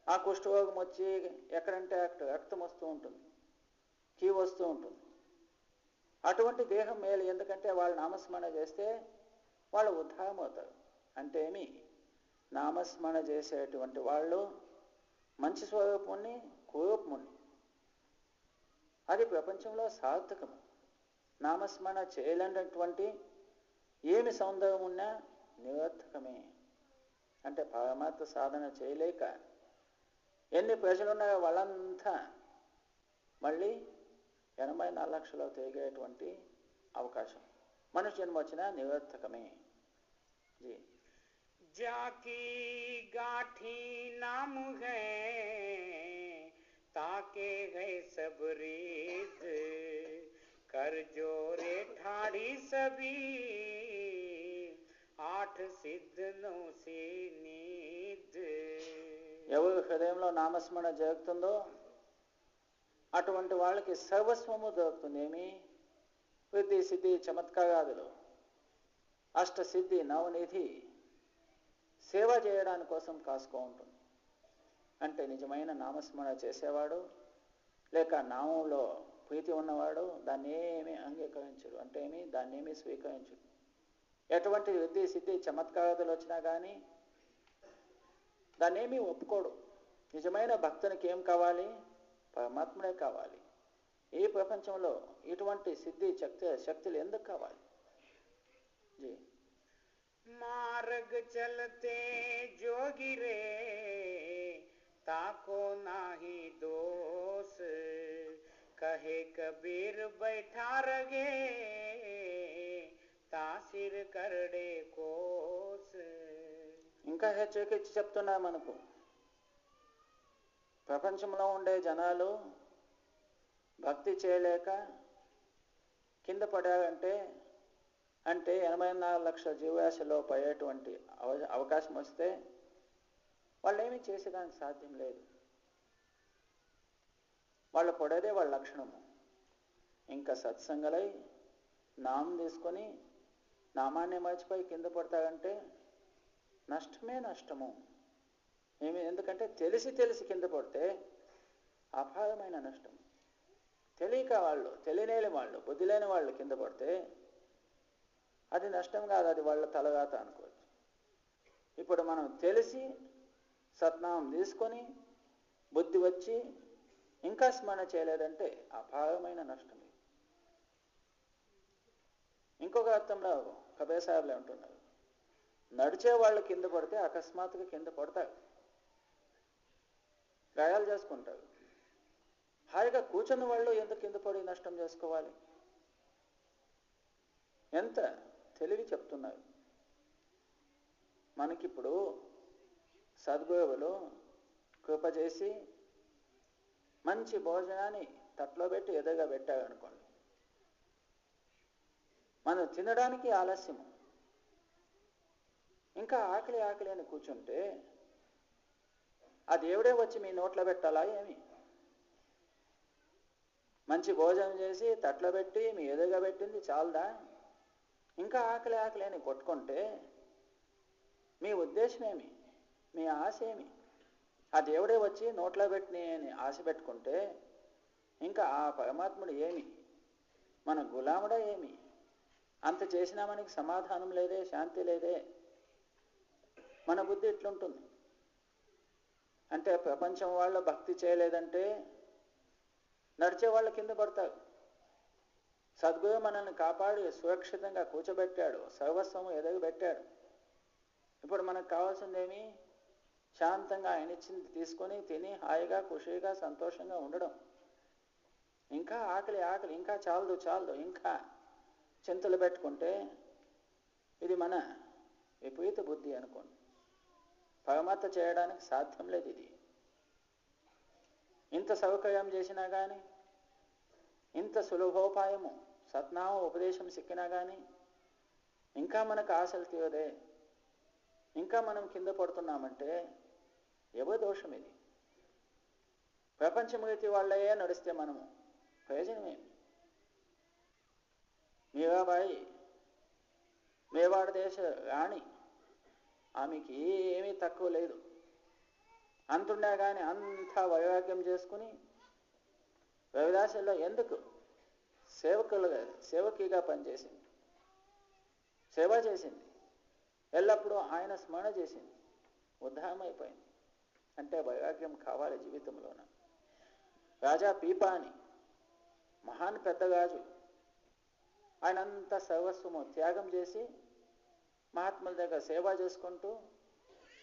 ఆ కుష్ఠరోగం వచ్చి ఎక్కడంటే అక్కడ రక్తం వస్తూ ఉంటుంది, కీ వస్తూ ఉంటుంది. అటువంటి దేహం మేలు. ఎందుకంటే వాళ్ళు నామస్మరణ చేస్తే వాళ్ళు ఉద్ధారం అవుతారు. అంటే ఏమి? నామస్మరణ చేసేటువంటి వాళ్ళు మంచి స్వరూపుణ్ణి, కురూపుణ్ణి. అది ప్రపంచంలో సార్థకము. నామస్మరణ చేయలేనటువంటి ఏమి సౌందర్యం ఉన్నా నిరర్థకమే. అంటే పరమాత్మ సాధన చేయలేక ఎన్ని ప్రజలున్నాయో వాళ్ళంతా మళ్ళీ 84 లక్షలు తిరిగేటువంటి అవకాశం. మనుష్య జన్మ వచ్చినా నిరర్థకమే జీ. जाकी गाठी नाम है ताके है सब रीत कर जोरे ठाड़ी सभी 8 सिद्ध 9 से नीद. ఎవరి హృదయంలో నామస్మరణ జరుగుతుందో అటువంటి వాళ్ళకి సర్వస్వము దొరుకుతుంది. ఏమి? వృద్ధి సిద్ధి చమత్కారాదులు, అష్టసిద్ధి నవనిధి సేవ చేయడానికి కోసం కాసుకో ఉంటుంది. అంటే నిజమైన నామస్మరణ చేసేవాడు లేక నామంలో ప్రీతి ఉన్నవాడు దాన్ని ఏమీ అంగీకరించడు. అంటే ఏమి? దాన్ని ఏమీ స్వీకరించడు. ఎటువంటి వృద్ధి సిద్ధి చమత్కారాదులు వచ్చినా కానీ దాన్ని ఏమీ ఒప్పుకోడు. నిజమైన భక్తునికి ఏం కావాలి? పరమాత్ముడే కావాలి. ఈ ప్రపంచంలో ఇటువంటి సిద్ధి శక్తులు ఎందుకు కావాలి జీ? मार्ग चलते जोगिरे ताको नाही दोष कहे कबीर बैठा रगे तासिर करड़े कोस. ఇంకా హెచ్చరికిచ్చి చెప్తున్నా మనకు, ప్రపంచంలో ఉండే జనాలు భక్తి చేయలేక కింద పడారంటే అంటే 84 లక్షల జీవరాశిలో పడేటువంటి అవకాశం వస్తే వాళ్ళు ఏమీ చేసేదానికి సాధ్యం లేదు. వాళ్ళు పడేదే వాళ్ళ లక్షణము. ఇంకా సత్సంగలై నామం తీసుకొని నామాన్ని మర్చిపోయి కింద పడతారంటే నష్టమే నష్టము. ఎందుకంటే తెలిసి కింద పడితే అపారమైన నష్టం. తెలియక వాళ్ళు, తెలియలేని వాళ్ళు, బుద్ధి లేని వాళ్ళు కింద పడితే అది నష్టం కాదు, అది వాళ్ళ తలగాత అనుకోవచ్చు. ఇప్పుడు మనం తెలిసి సత్నామం తీసుకొని బుద్ధి వచ్చి ఇంకా స్మరణ చేయలేదంటే అపారమైన నష్టం. ఇంకొక అర్థంలో కబీర్ సాహెబ్లే అంటున్నారు, నడిచే వాళ్ళు కింద పడితే అకస్మాత్తుగా కింద పడతారు, గాయాలు చేసుకుంటారు. హాయిగా కూర్చున్న వాళ్ళు ఎందుకు కింద పడి నష్టం చేసుకోవాలి? ఎంత తెలివి చెప్తున్నారు. మనకిప్పుడు సద్గురువులు కృప చేసి మంచి భోజనాన్ని తట్లో పెట్టి ఎదురుగా పెట్టారనుకోండి, మనం తినడానికి ఆలస్యము, ఇంకా ఆకలి ఆకలి అని కూర్చుంటే ఆ దేవుడే వచ్చి మీ నోట్లో పెట్టాలా ఏమి? మంచి భోజనం చేసి తట్లో పెట్టి మీ ఎదురుగా పెట్టింది చాలదా? ఇంకా ఆకలి ఆకలి అని కొట్టుకుంటే మీ ఉద్దేశం ఏమి? మీ ఆశ ఏమి? ఆ దేవుడే వచ్చి నోట్లో పెట్టిని అని ఆశ పెట్టుకుంటే ఇంకా ఆ పరమాత్ముడు ఏమి? మన గులాముడా ఏమి? అంత చేసినా మనకి సమాధానం లేదే, శాంతి లేదే. మన బుద్ధి ఇట్లుంటుంది. అంటే ప్రపంచం వాళ్ళు భక్తి చేయలేదంటే నడిచే వాళ్ళ కింద పడతారు. సద్గురు మనల్ని కాపాడి సురక్షితంగా కూర్చోబెట్టాడు, సర్వస్వము ఎదగబెట్టాడు. ఇప్పుడు మనకు కావాల్సిందేమి? శాంతంగా ఆయన ఇచ్చింది తీసుకొని తిని హాయిగా ఖుషీగా సంతోషంగా ఉండడం. ఇంకా ఆకలి ఆకలి, ఇంకా చాలదు చాలదు, ఇంకా చింతలు పెట్టుకుంటే ఇది మన విపరీత బుద్ధి అనుకోండి. పరమాత్మ చేయడానికి సాధ్యం లేదు ఇది. ఇంత సౌకర్యం చేసినా కానీ, ఇంత సులభోపాయము సత్నామ ఉపదేశం సిక్కినా కానీ ఇంకా మనకు ఆశలు తీరదే, ఇంకా మనం కింద పడుతున్నామంటే ఎవరి దోషం ఇది? ప్రపంచమిగతి వాళ్ళే నడిస్తే మనము ప్రయోజనమేమి? మీరాబాయి మేవాడ దేశ రాణి, ఆమెకి ఏమీ తక్కువ లేదు. అంతుండే కానీ అంతా వైరాగ్యం చేసుకుని రవిదాసుల్లో ఎందుకు సేవకిగా పనిచేసింది, సేవ చేసింది, ఎల్లప్పుడూ ఆయన స్మరణ చేసింది, ఉద్ధారం అయిపోయింది. అంటే వైరాగ్యం కావాలి జీవితంలోన. రాజా పీపాని మహాన్ పెద్ద రాజు, ఆయనంతా సర్వస్వము త్యాగం చేసి మహాత్ముల దగ్గర సేవ చేసుకుంటూ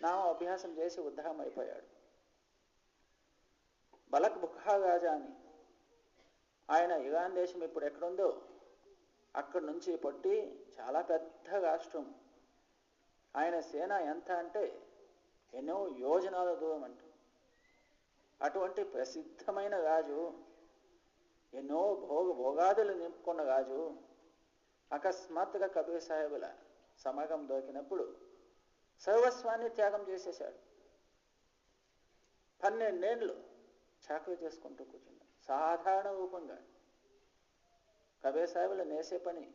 నామ అభ్యాసం చేసి ఉద్ధారం అయిపోయాడు. బలక్ బుఖా రాజా అని ఆయన ఇరాన్ దేశం ఇప్పుడు ఎక్కడుందో అక్కడి నుంచి పొట్టి చాలా పెద్ద రాష్ట్రం. ఆయన సేన ఎంత అంటే ఎన్నో యోజనాల దూరం అంట. అటువంటి ప్రసిద్ధమైన రాజు, ఎన్నో భోగాదులు నింపుకున్న రాజు అకస్మాత్తుగా కబీర్ సాహెబుల సమాగం దొరికినప్పుడు సర్వస్వాన్ని త్యాగం చేసేశాడు. 12 ఏళ్ళు చాకరీ చేసుకుంటూ కూర్చున్నాడు సాధారణ రూపంగా. కబీర్ సాహెబులు నేసే పని,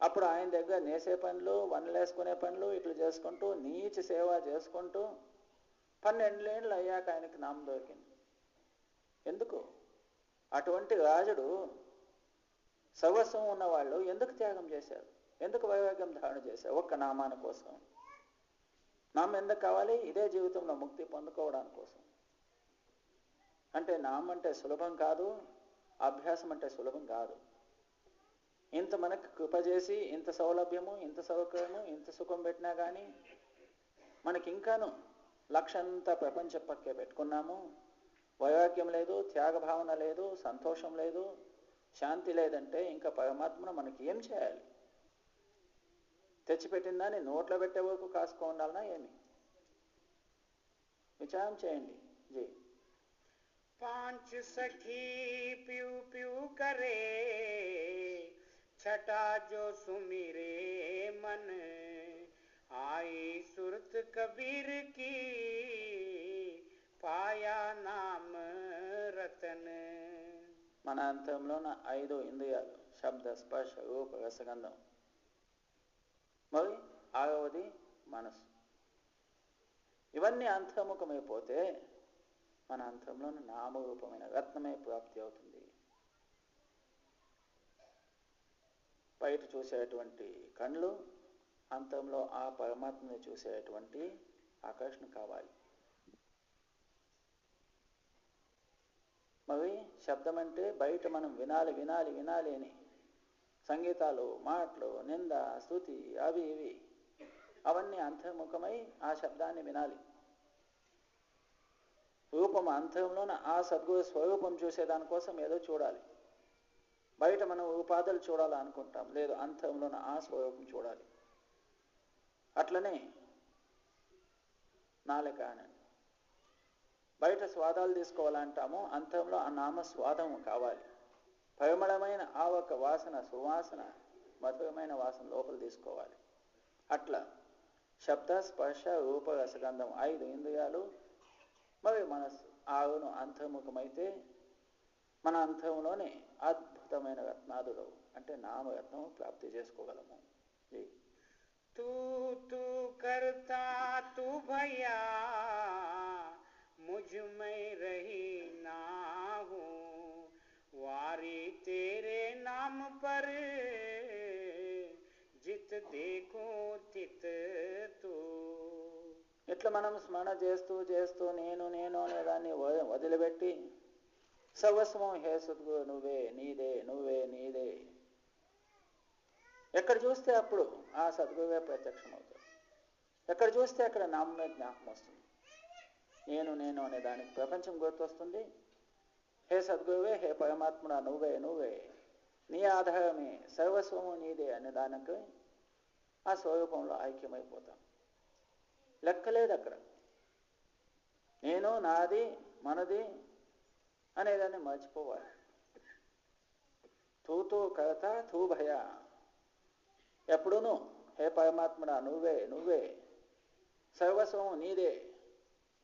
అప్పుడు ఆయన దగ్గర నేసే పనులు, వనలేసుకునే పనులు ఇట్లు చేసుకుంటూ నీచ సేవ చేసుకుంటూ 12 ఏళ్ళు అయ్యాక ఆయనకి నామం దొరికింది. ఎందుకు? అటువంటి రాజుడు సర్వస్వం ఉన్నవాళ్ళు ఎందుకు త్యాగం చేశారు? ఎందుకు వైరాగ్యం ధారణ చేశారు? ఒక్క నామాని కోసం. నామం ఎందుకు కావాలి? ఇదే జీవితంలో ముక్తి పొందుకోవడానికి కోసం. అంటే నామం అంటే సులభం కాదు, అభ్యాసం అంటే సులభం కాదు. ఇంత మనకు కృప చేసి ఇంత సౌలభ్యము, ఇంత సౌకర్యము, ఇంత సుఖం పెట్టినా కానీ మనకి ఇంకాను లక్షంతా ప్రపంచ పక్కే పెట్టుకున్నాము, వైరాగ్యం లేదు, త్యాగ భావన లేదు, సంతోషం లేదు, శాంతి లేదంటే ఇంకా పరమాత్మను మనకి ఏం చేయాలి? తెచ్చిపెట్టిన దాన్ని నోట్లో పెట్టే వరకు కాసుకో ఉండాలనా ఏమి? విచారం చేయండి. జీ. 5 सखी प्यू प्यू करे, छठा जो सुमिरे मन, आई सुरत कबीर की, पाया नाम रतन. మన అంతంలోన 5 ఇంద్రియాలు, శబ్ద స్పర్శ రూప రసగంధం, మరి 6వది మనసు. ఇవన్నీ అంతర్ముఖమైపోతే మన అంతరంలో నామరూపమైన రత్నమే ప్రాప్తి అవుతుంది. బయట చూసేటువంటి కళ్ళు అంతంలో ఆ పరమాత్మని చూసేటువంటి ఆకర్షణ కావాలి. మరి శబ్దం అంటే బయట మనం వినాలి వినాలి వినాలి అని సంగీతాలు, మాటలు, నింద, స్తుతి, అవి ఇవి అవన్నీ అంతర్ముఖమై ఆ శబ్దాన్ని వినాలి. రూపం అంతరంలోన ఆ సద్గురు స్వరూపం చూసేదానికోసం ఏదో చూడాలి. బయట మనం ఉపాధులు చూడాలనుకుంటాం, లేదు అంతరంలోన ఆ స్వరూపం చూడాలి. అట్లనే నాలుక అనండి, బయట స్వాదాలు తీసుకోవాలంటాము, అంతరంలో ఆ నామ స్వాదం కావాలి. పరిమళమైన ఆ ఒక వాసన, సువాసన, మధురమైన వాసన లోపల తీసుకోవాలి. అట్లా శబ్ద, స్పర్శ, రూప, రసగంధం 5 ఇంద్రియాలు మరి మనస్సు 6ను అంతర్ముఖమైతే మన అంతరంలోనే అద్భుతమైన రత్నాదులు అంటే నామరత్నం ప్రాప్తి చేసుకోగలము. तू तू करता तू भैया मुझ में रही ना हूँ, वारी तेरे नाम पर जित देखो तित तू. ఇట్లా మనం స్మరణ చేస్తూ చేస్తూ నేను నేను అనే దాన్ని వదిలిపెట్టి సర్వస్వం హే సద్గురు నువ్వే నీదే నువ్వే నీదే, ఎక్కడ చూస్తే అప్పుడు ఆ సద్గురువే ప్రత్యక్షమవుతాడు. ఎక్కడ చూస్తే అక్కడ నామే జ్ఞాపకం వస్తుంది. నేను నేను అనే దానికి ప్రపంచం గుర్తొస్తుంది. హే సద్గురువే, హే పరమాత్ముడా నువ్వే నువ్వే, నీ ఆధారమే, సర్వస్వము నీదే అనే దానికి ఆ స్వరూపంలో ఐక్యమైపోతాం. లెక్కలేదు అక్కడ. నేను, నాది, మనది అనేదాన్ని మర్చిపోవాలి. తూ కర్త తూ భయ, ఎప్పుడూనూ హే పరమాత్ముడా నువ్వే నువ్వే, సర్వస్వము నీదే.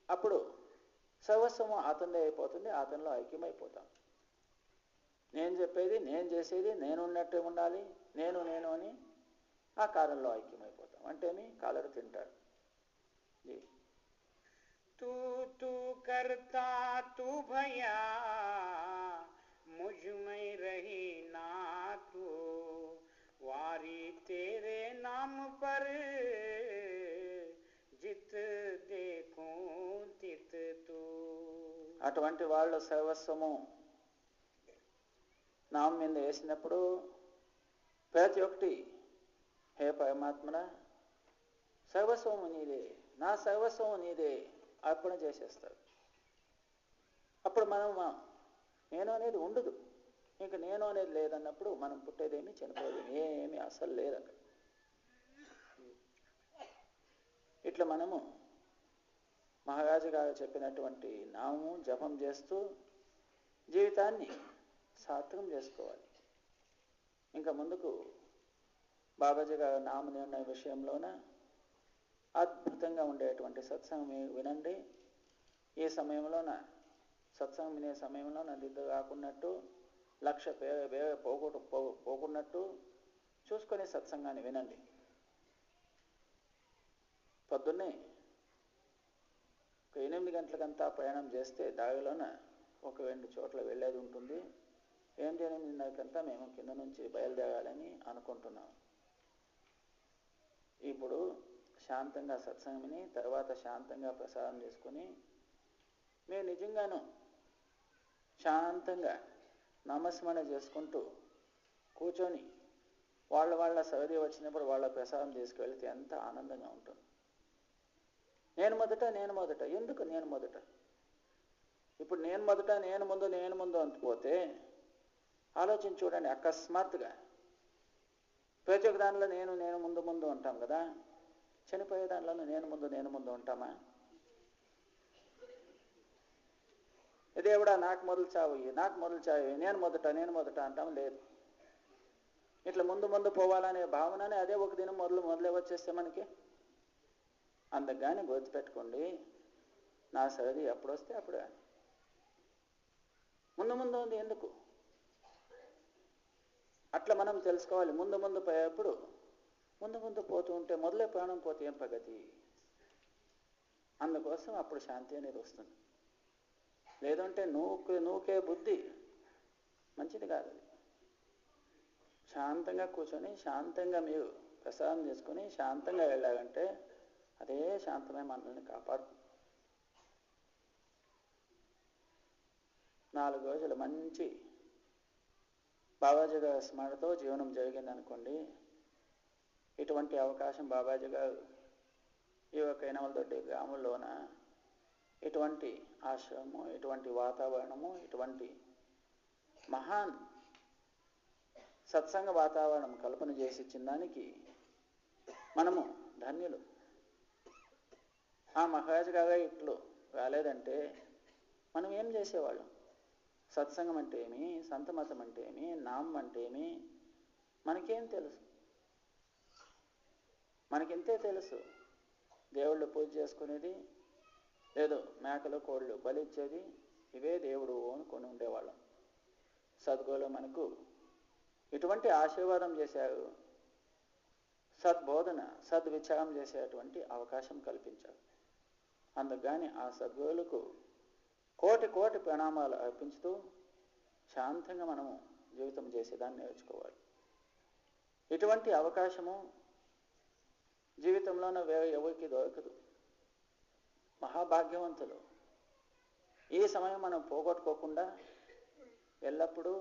అప్పుడు సర్వస్వము అతనిదే అయిపోతుంది, అతనిలో ఐక్యమైపోతాం. నేను చెప్పేది, నేను చేసేది నేనున్నట్టే ఉండాలి. నేను నేను అని ఆ కాలంలో ఐక్యమైపోతాం. అంటేమి కాలరు తింటాడు. तू तू करता तू भैया मुझ में रही ना तू, वारी तेरे नाम पर जित देखूं तित तू. అటువంటి వాళ్ళ సర్వస్వము నామం మీద వేసినప్పుడు ప్రతి ఒక్కటి హే పరమాత్మన సర్వస్వము నీదే, నా సర్వస్వము నీదే అర్పణ చేసేస్తారు. అప్పుడు మనం నేను అనేది ఉండదు. ఇంకా నేను అనేది లేదన్నప్పుడు మనం పుట్టేదేమి చనిపోయేదేమి ఏమి అసలు లేదు అక్కడ. ఇట్లా మనము మహారాజు గారు చెప్పినటువంటి నామము జపం చేస్తూ జీవితాన్ని సార్థకం చేసుకోవాలి. ఇంకా ముందుకు బాబాజీ గారు నామ నిర్ణయ విషయంలోన అద్భుతంగా ఉండేటువంటి సత్సంగం వినండి. ఈ సమయంలోన సత్సంగం వినే సమయంలో నిద్ర రాకున్నట్టు, లక్ష్య వేరే పోకున్నట్టు చూసుకొని సత్సంగాన్ని వినండి. పొద్దున్నే 8 గంటలకంతా ప్రయాణం చేస్తే దారిలోన 1-2 చోట్ల వెళ్ళేది ఉంటుంది. 8:30కంతా మేము కింద నుంచి బయలుదేరాలని అనుకుంటున్నాం. ఇప్పుడు శాంతంగా సత్సంగమిని తర్వాత శాంతంగా ప్రసారం చేసుకుని మేము నిజంగాను శాంతంగా నామస్మరణ చేసుకుంటూ కూర్చొని వాళ్ళ సౌది వచ్చినప్పుడు వాళ్ళ ప్రసారం తీసుకువెళ్తే ఎంత ఆనందంగా ఉంటుంది. నేను మొదట ఎందుకు నేను మొదట? ఇప్పుడు నేను మొదట నేను ముందు అంటుపోతే ఆలోచించి చూడండి. అకస్మాత్తుగా ప్రతి ఒక్క దానిలో నేను ముందు ఉంటాం కదా. చనిపోయే దానిలో నేను ముందు ఉంటామా? దేవుడా నాకు మొదలు చావు నేను మొదట అంటాం లేదు. ఇట్లా ముందు పోవాలనే భావననే అదే ఒక దినం మొదలే వచ్చేస్తే మనకి. అందుకని గుర్తుపెట్టుకోండి, నా సరిది ఎప్పుడు వస్తే అప్పుడు ముందు ఉంది ఎందుకు అట్లా మనం తెలుసుకోవాలి. ముందు పోయేప్పుడు ముందు పోతూ ఉంటే మొదలే ప్రాణం పోతే ఏం ప్రగతి? అందుకోసం అప్పుడు శాంతి అనేది వస్తుంది. లేదంటే నూకే బుద్ధి మంచిది కాదు. అది శాంతంగా కూర్చొని శాంతంగా మీరు ప్రసాదం తీసుకుని శాంతంగా వెళ్ళాలంటే అదే శాంతమే మనల్ని కాపాడుతుంది. 4 రోజులు మంచి బాబాజీ గారి స్మరణతో జీవనం జరిగిందనుకోండి, ఇటువంటి అవకాశం బాబాజీ గారు ఈ యొక్క ఎనమలదొడ్డి గ్రామంలోన ఇటువంటి ఆశ్రమము, ఇటువంటి వాతావరణము, ఇటువంటి మహాన్ సత్సంగ వాతావరణం కల్పన చేసి ఇచ్చిన దానికి మనము ధన్యులు. ఆ మహారాజు గారు ఇట్లు రాలేదంటే మనం ఏం చేసేవాళ్ళం? సత్సంగం అంటే ఏమి, సంతమతం అంటే ఏమి, నామం అంటే ఏమి మనకేం తెలుసు? మనకింతే తెలుసు. దేవుళ్ళు పూజ చేసుకునేది, లేదు మేకలు కోళ్ళు బలిచ్చేది, ఇవే దేవుడు అనుకొని ఉండేవాళ్ళం. సద్గురులు మనకు ఇటువంటి ఆశీర్వాదం చేశారు, సద్బోధన సద్విచారం చేసేటువంటి అవకాశం కల్పించారు. అందుకని ఆ సద్గురులకు కోటి కోటి ప్రణామాలు అర్పించుతూ శాంతంగా మనము జీవితం చేసేదాన్ని నేర్చుకోవాలి. ఇటువంటి అవకాశము జీవితంలోనే వేరే ఎవరికి దొరకదు. మహాభాగ్యవంతులు. ఈ సమయం మనం పోగొట్టుకోకుండా ఎల్లప్పుడూ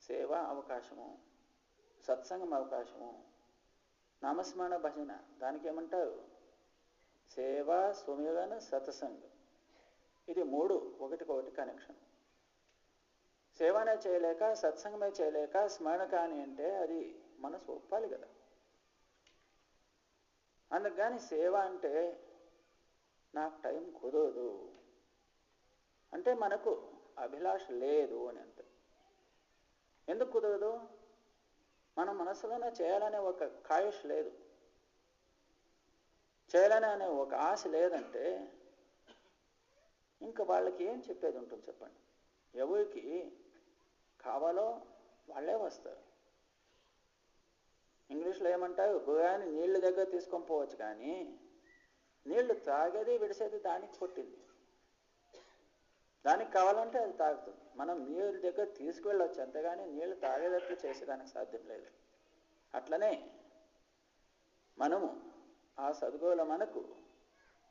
సేవా అవకాశము, సత్సంగం అవకాశము, నామస్మరణ భజన, దానికి ఏమంటారు? సేవ, సుమిరన, సత్సంగం. ఇది 3 ఒకటికొకటి కనెక్షన్. సేవనే చేయలేక, సత్సంగమే చేయలేక స్మరణ కాని అంటే అది మనసు ఒప్పాలి కదా. అందుకని సేవ అంటే నాకు టైం కుదరదు అంటే మనకు అభిలాష లేదు అని అంతే. ఎందుకు కుదరదు? మన మనసులోనే చేయాలనే ఒక ఖాయిష్ లేదు, చేయాలనే అనే ఒక ఆశ లేదంటే ఇంకా వాళ్ళకి ఏం చెప్పేది ఉంటుంది చెప్పండి? ఎవరికి కావాలో వాళ్ళే వస్తారు. ఇంగ్లీష్లో ఏమంటారు? గుర్రాన్ని నీళ్ళ దగ్గర తీసుకొని పోవచ్చు, కానీ నీళ్లు తాగేది విడిసేది దానికి పుట్టింది. దానికి కావాలంటే అది తాగుతుంది. మనం నీళ్ళ దగ్గర తీసుకువెళ్ళవచ్చు, అంతేగాని నీళ్లు తాగేటట్లు చేసేదానికి సాధ్యం లేదు. అట్లనే మనము ఆ సద్గురువులు మనకు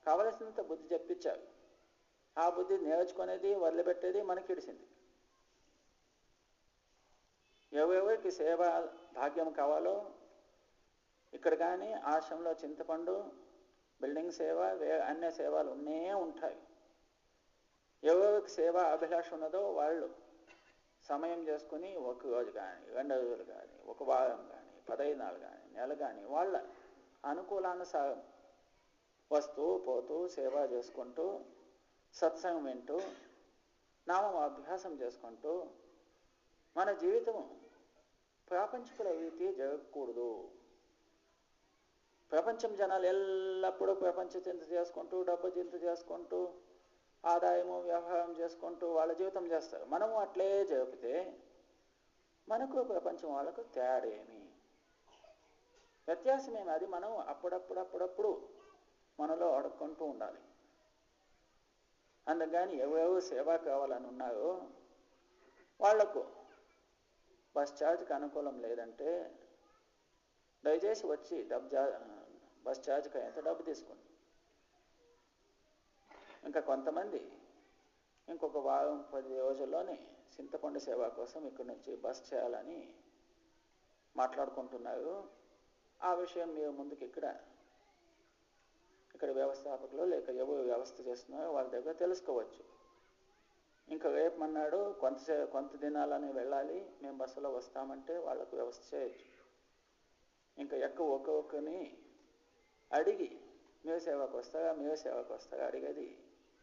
కావలసినంత బుద్ధి చెప్పించారు. ఆ బుద్ధి నేర్చుకునేది, వదిలిపెట్టేది మనకి ఇడిసింది. ఎవరెవరికి సేవ భాగ్యం కావాలో ఇక్కడ కానీ ఆశ్రమంలో చింతపండు బిల్డింగ్ సేవ, అన్ని సేవలు ఉంటాయి. ఎవరికి సేవ అభిలాష ఉన్నదో వాళ్ళు సమయం చేసుకుని 1 రోజు కానీ, 2 రోజులు కానీ, 1 వారం కానీ, 15 నాళ్ళు కానీ, నెల కానీ వాళ్ళ అనుకూలానుసారం వస్తూ పోతూ సేవ చేసుకుంటూ సత్సంగం వింటూ నామం అభ్యాసం చేసుకుంటూ మన జీవితము ప్రాపంచికుల రీతి జరగకూడదు. ప్రపంచం జనాలు ఎల్లప్పుడూ ప్రపంచ చింత చేసుకుంటూ, డబ్బు చింత చేసుకుంటూ, ఆదాయము వ్యవహారం చేసుకుంటూ వాళ్ళ జీవితం చేస్తారు. మనము అట్లే జరిపితే మనకు ప్రపంచం వాళ్ళకు తేడేమి, వ్యత్యాసమేమి? అది మనం అప్పుడప్పుడు మనలో అడుక్కుంటూ ఉండాలి. అందుకని ఎవరెవరు సేవ కావాలని ఉన్నారో వాళ్లకు బస్ ఛార్జ్కి అనుకూలం లేదంటే దయచేసి వచ్చి బస్ ఛార్జ్కి ఎంత డబ్బు తీసుకోండి. ఇంకా కొంతమంది ఇంకొక వారం 10 రోజుల్లోనే చింతపండు సేవ కోసం ఇక్కడి నుంచి బస్ చేయాలని మాట్లాడుకుంటున్నారు. ఆ విషయం మీరు ముందుకు ఇక్కడ వ్యవస్థాపకులు లేక ఎవరు వ్యవస్థ చేస్తున్నారో వాళ్ళ దగ్గర తెలుసుకోవచ్చు. ఇంకా రేపు మన్నాడు కొంత దినాలని వెళ్ళాలి, మేము బస్సులో వస్తామంటే వాళ్ళకు వ్యవస్థ చేయొచ్చు. ఇంకా ఒక్కొక్కరిని అడిగి మీరు సేవకు వస్తారా అడిగేది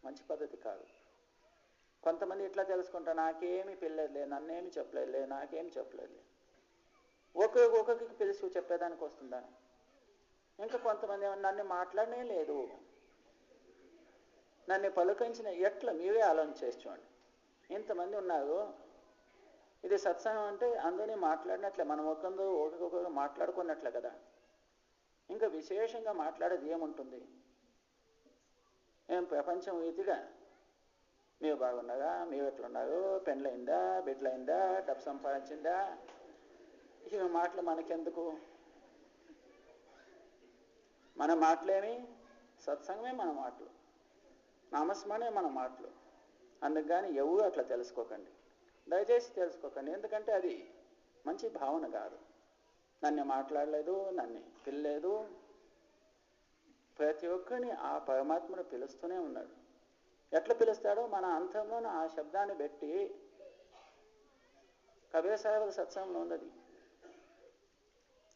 మంచి పద్ధతి కాదు. కొంతమంది ఇట్లా తెలుసుకుంటా, నాకేమి పిల్లలే, నన్నేమి చెప్పలేదులే. ఒక్కొక్కరికి పిలిచి చెప్పేదానికి వస్తుందా? ఇంకా కొంతమంది నన్ను మాట్లాడనే లేదు, నన్ను పలుకరించిన, ఎట్లా మీరే ఆలోచన చేసి చూడండి. ఇంతమంది ఉన్నారు. ఇది సత్సంగం అంటే అందరినీ మాట్లాడినట్లే, మనం ఒక్కొక్కరు మాట్లాడుకున్నట్లే కదా. ఇంకా విశేషంగా మాట్లాడేది ఏముంటుంది? ఏం ప్రపంచం రీతిగా మీరు బాగున్నారా, మీరు ఎట్లున్నారు, పెండ్లైందా, బిడ్డలైందా, డబ్బు సంపాదించిందా, ఇవి మాటలు మనకెందుకు? మన మాటలేమి, సత్సంగమే మన మాటలు, నామస్మరణే మన మాటలు. అందుకు కానీ ఎవరు అట్లా తెలుసుకోకండి, దయచేసి తెలుసుకోకండి. ఎందుకంటే అది మంచి భావన కాదు. నన్ను మాట్లాడలేదు, నన్ను పిల్లలేదు. ప్రతి ఒక్కరిని ఆ పరమాత్మను పిలుస్తూనే ఉన్నాడు. ఎట్లా పిలుస్తాడో మన అంతంలోనే ఆ శబ్దాన్ని పెట్టి, కబీర్ సాహెబ్ సత్సంగంలో ఉన్నది,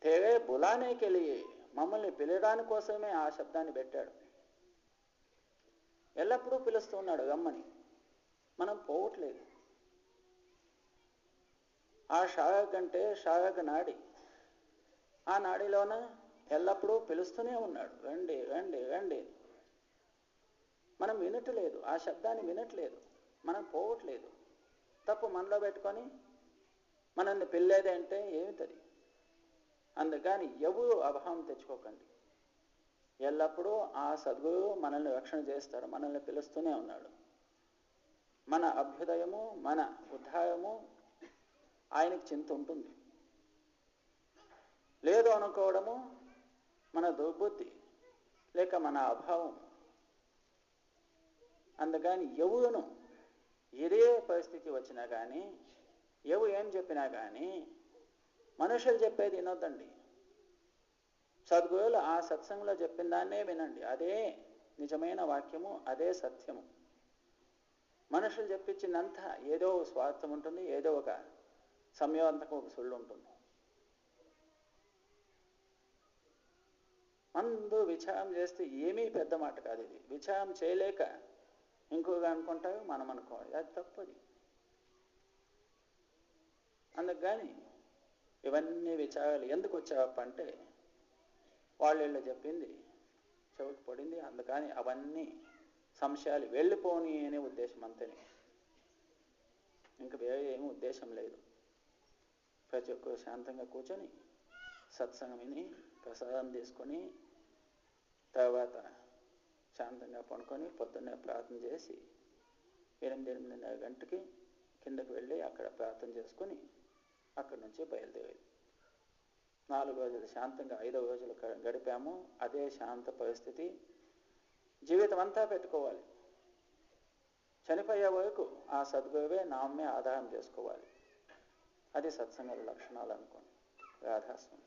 తెరే బులానే కెలియే, మమ్మల్ని పిలవడానికి కోసమే ఆ శబ్దాన్ని పెట్టాడు. ఎల్లప్పుడూ పిలుస్తూ ఉన్నాడు రమ్మని. మనం పోవట్లేదు. ఆ షాయక్ అంటే షాయక్ నాడి, ఆ నాడిలోన ఎల్లప్పుడూ పిలుస్తూనే ఉన్నాడు, రండి రండి రండి. మనం వినట్లేదు, ఆ శబ్దాన్ని వినట్లేదు, మనం పోవట్లేదు. తప్పు మనలో పెట్టుకొని మనల్ని పిల్లేదే అంటే ఏమిటది? అందుకని ఎవరు అభావం తెచ్చుకోకండి. ఎల్లప్పుడూ ఆ సద్గురువు మనల్ని రక్షణ చేస్తాడు, మనల్ని పిలుస్తూనే ఉన్నాడు. మన అభ్యుదయము, మన ఉద్ధారము ఆయనకు చింత ఉంటుంది. లేదు అనుకోవడము మన దుర్బుద్ధి లేక మన అభావం. అందుకని ఎవరును ఇదే పరిస్థితి వచ్చినా కానీ, ఎవరు ఏం చెప్పినా కానీ మనుషులు చెప్పేది వినొద్దండి. సద్గురువులు ఆ సత్సంగంలో చెప్పిన దాన్నే వినండి. అదే నిజమైన వాక్యము, అదే సత్యము. మనుషులు చెప్పించిందంతా ఏదో స్వార్థం ఉంటుంది, ఏదో ఒక సంయోగంతకు ఒక సుళ్ళు ఉంటుంది. మందు విచారం చేస్తే ఏమీ పెద్ద మాట కాదు. ఇది విచారం చేయలేక ఇంకోగా అనుకుంటారు, మనం అనుకోవాలి, అది తప్పది. అందుకు కానీ ఇవన్నీ విచారాలు ఎందుకు వచ్చావప్ప అంటే వాళ్ళు చెప్పింది చెవికి పడింది. అందుకని అవన్నీ సంశయాలు వెళ్ళిపోని అనే ఉద్దేశం అంతేనే, ఇంకా వేరే ఏమీ ఉద్దేశం లేదు. ప్రతి ఒక్కరు శాంతంగా కూర్చొని సత్సంగం విని ప్రసాదం తీసుకొని తర్వాత శాంతంగా పడుకొని పొద్దున్నే ప్రార్థన చేసి 8-8:30 గంటకి కిందకి వెళ్ళి అక్కడ ప్రార్థన చేసుకొని అక్కడి నుంచి బయలుదేరేది. 4 రోజులు శాంతంగా 5వ రోజులు గడిపాము. అదే శాంత పరిస్థితి జీవితం అంతా పెట్టుకోవాలి. చనిపోయే వరకు ఆ సద్గురువే నామే ఆధారం చేసుకోవాలి. అది సత్సంగ లక్షణాలు అనుకోండి. రాధాస్వామి.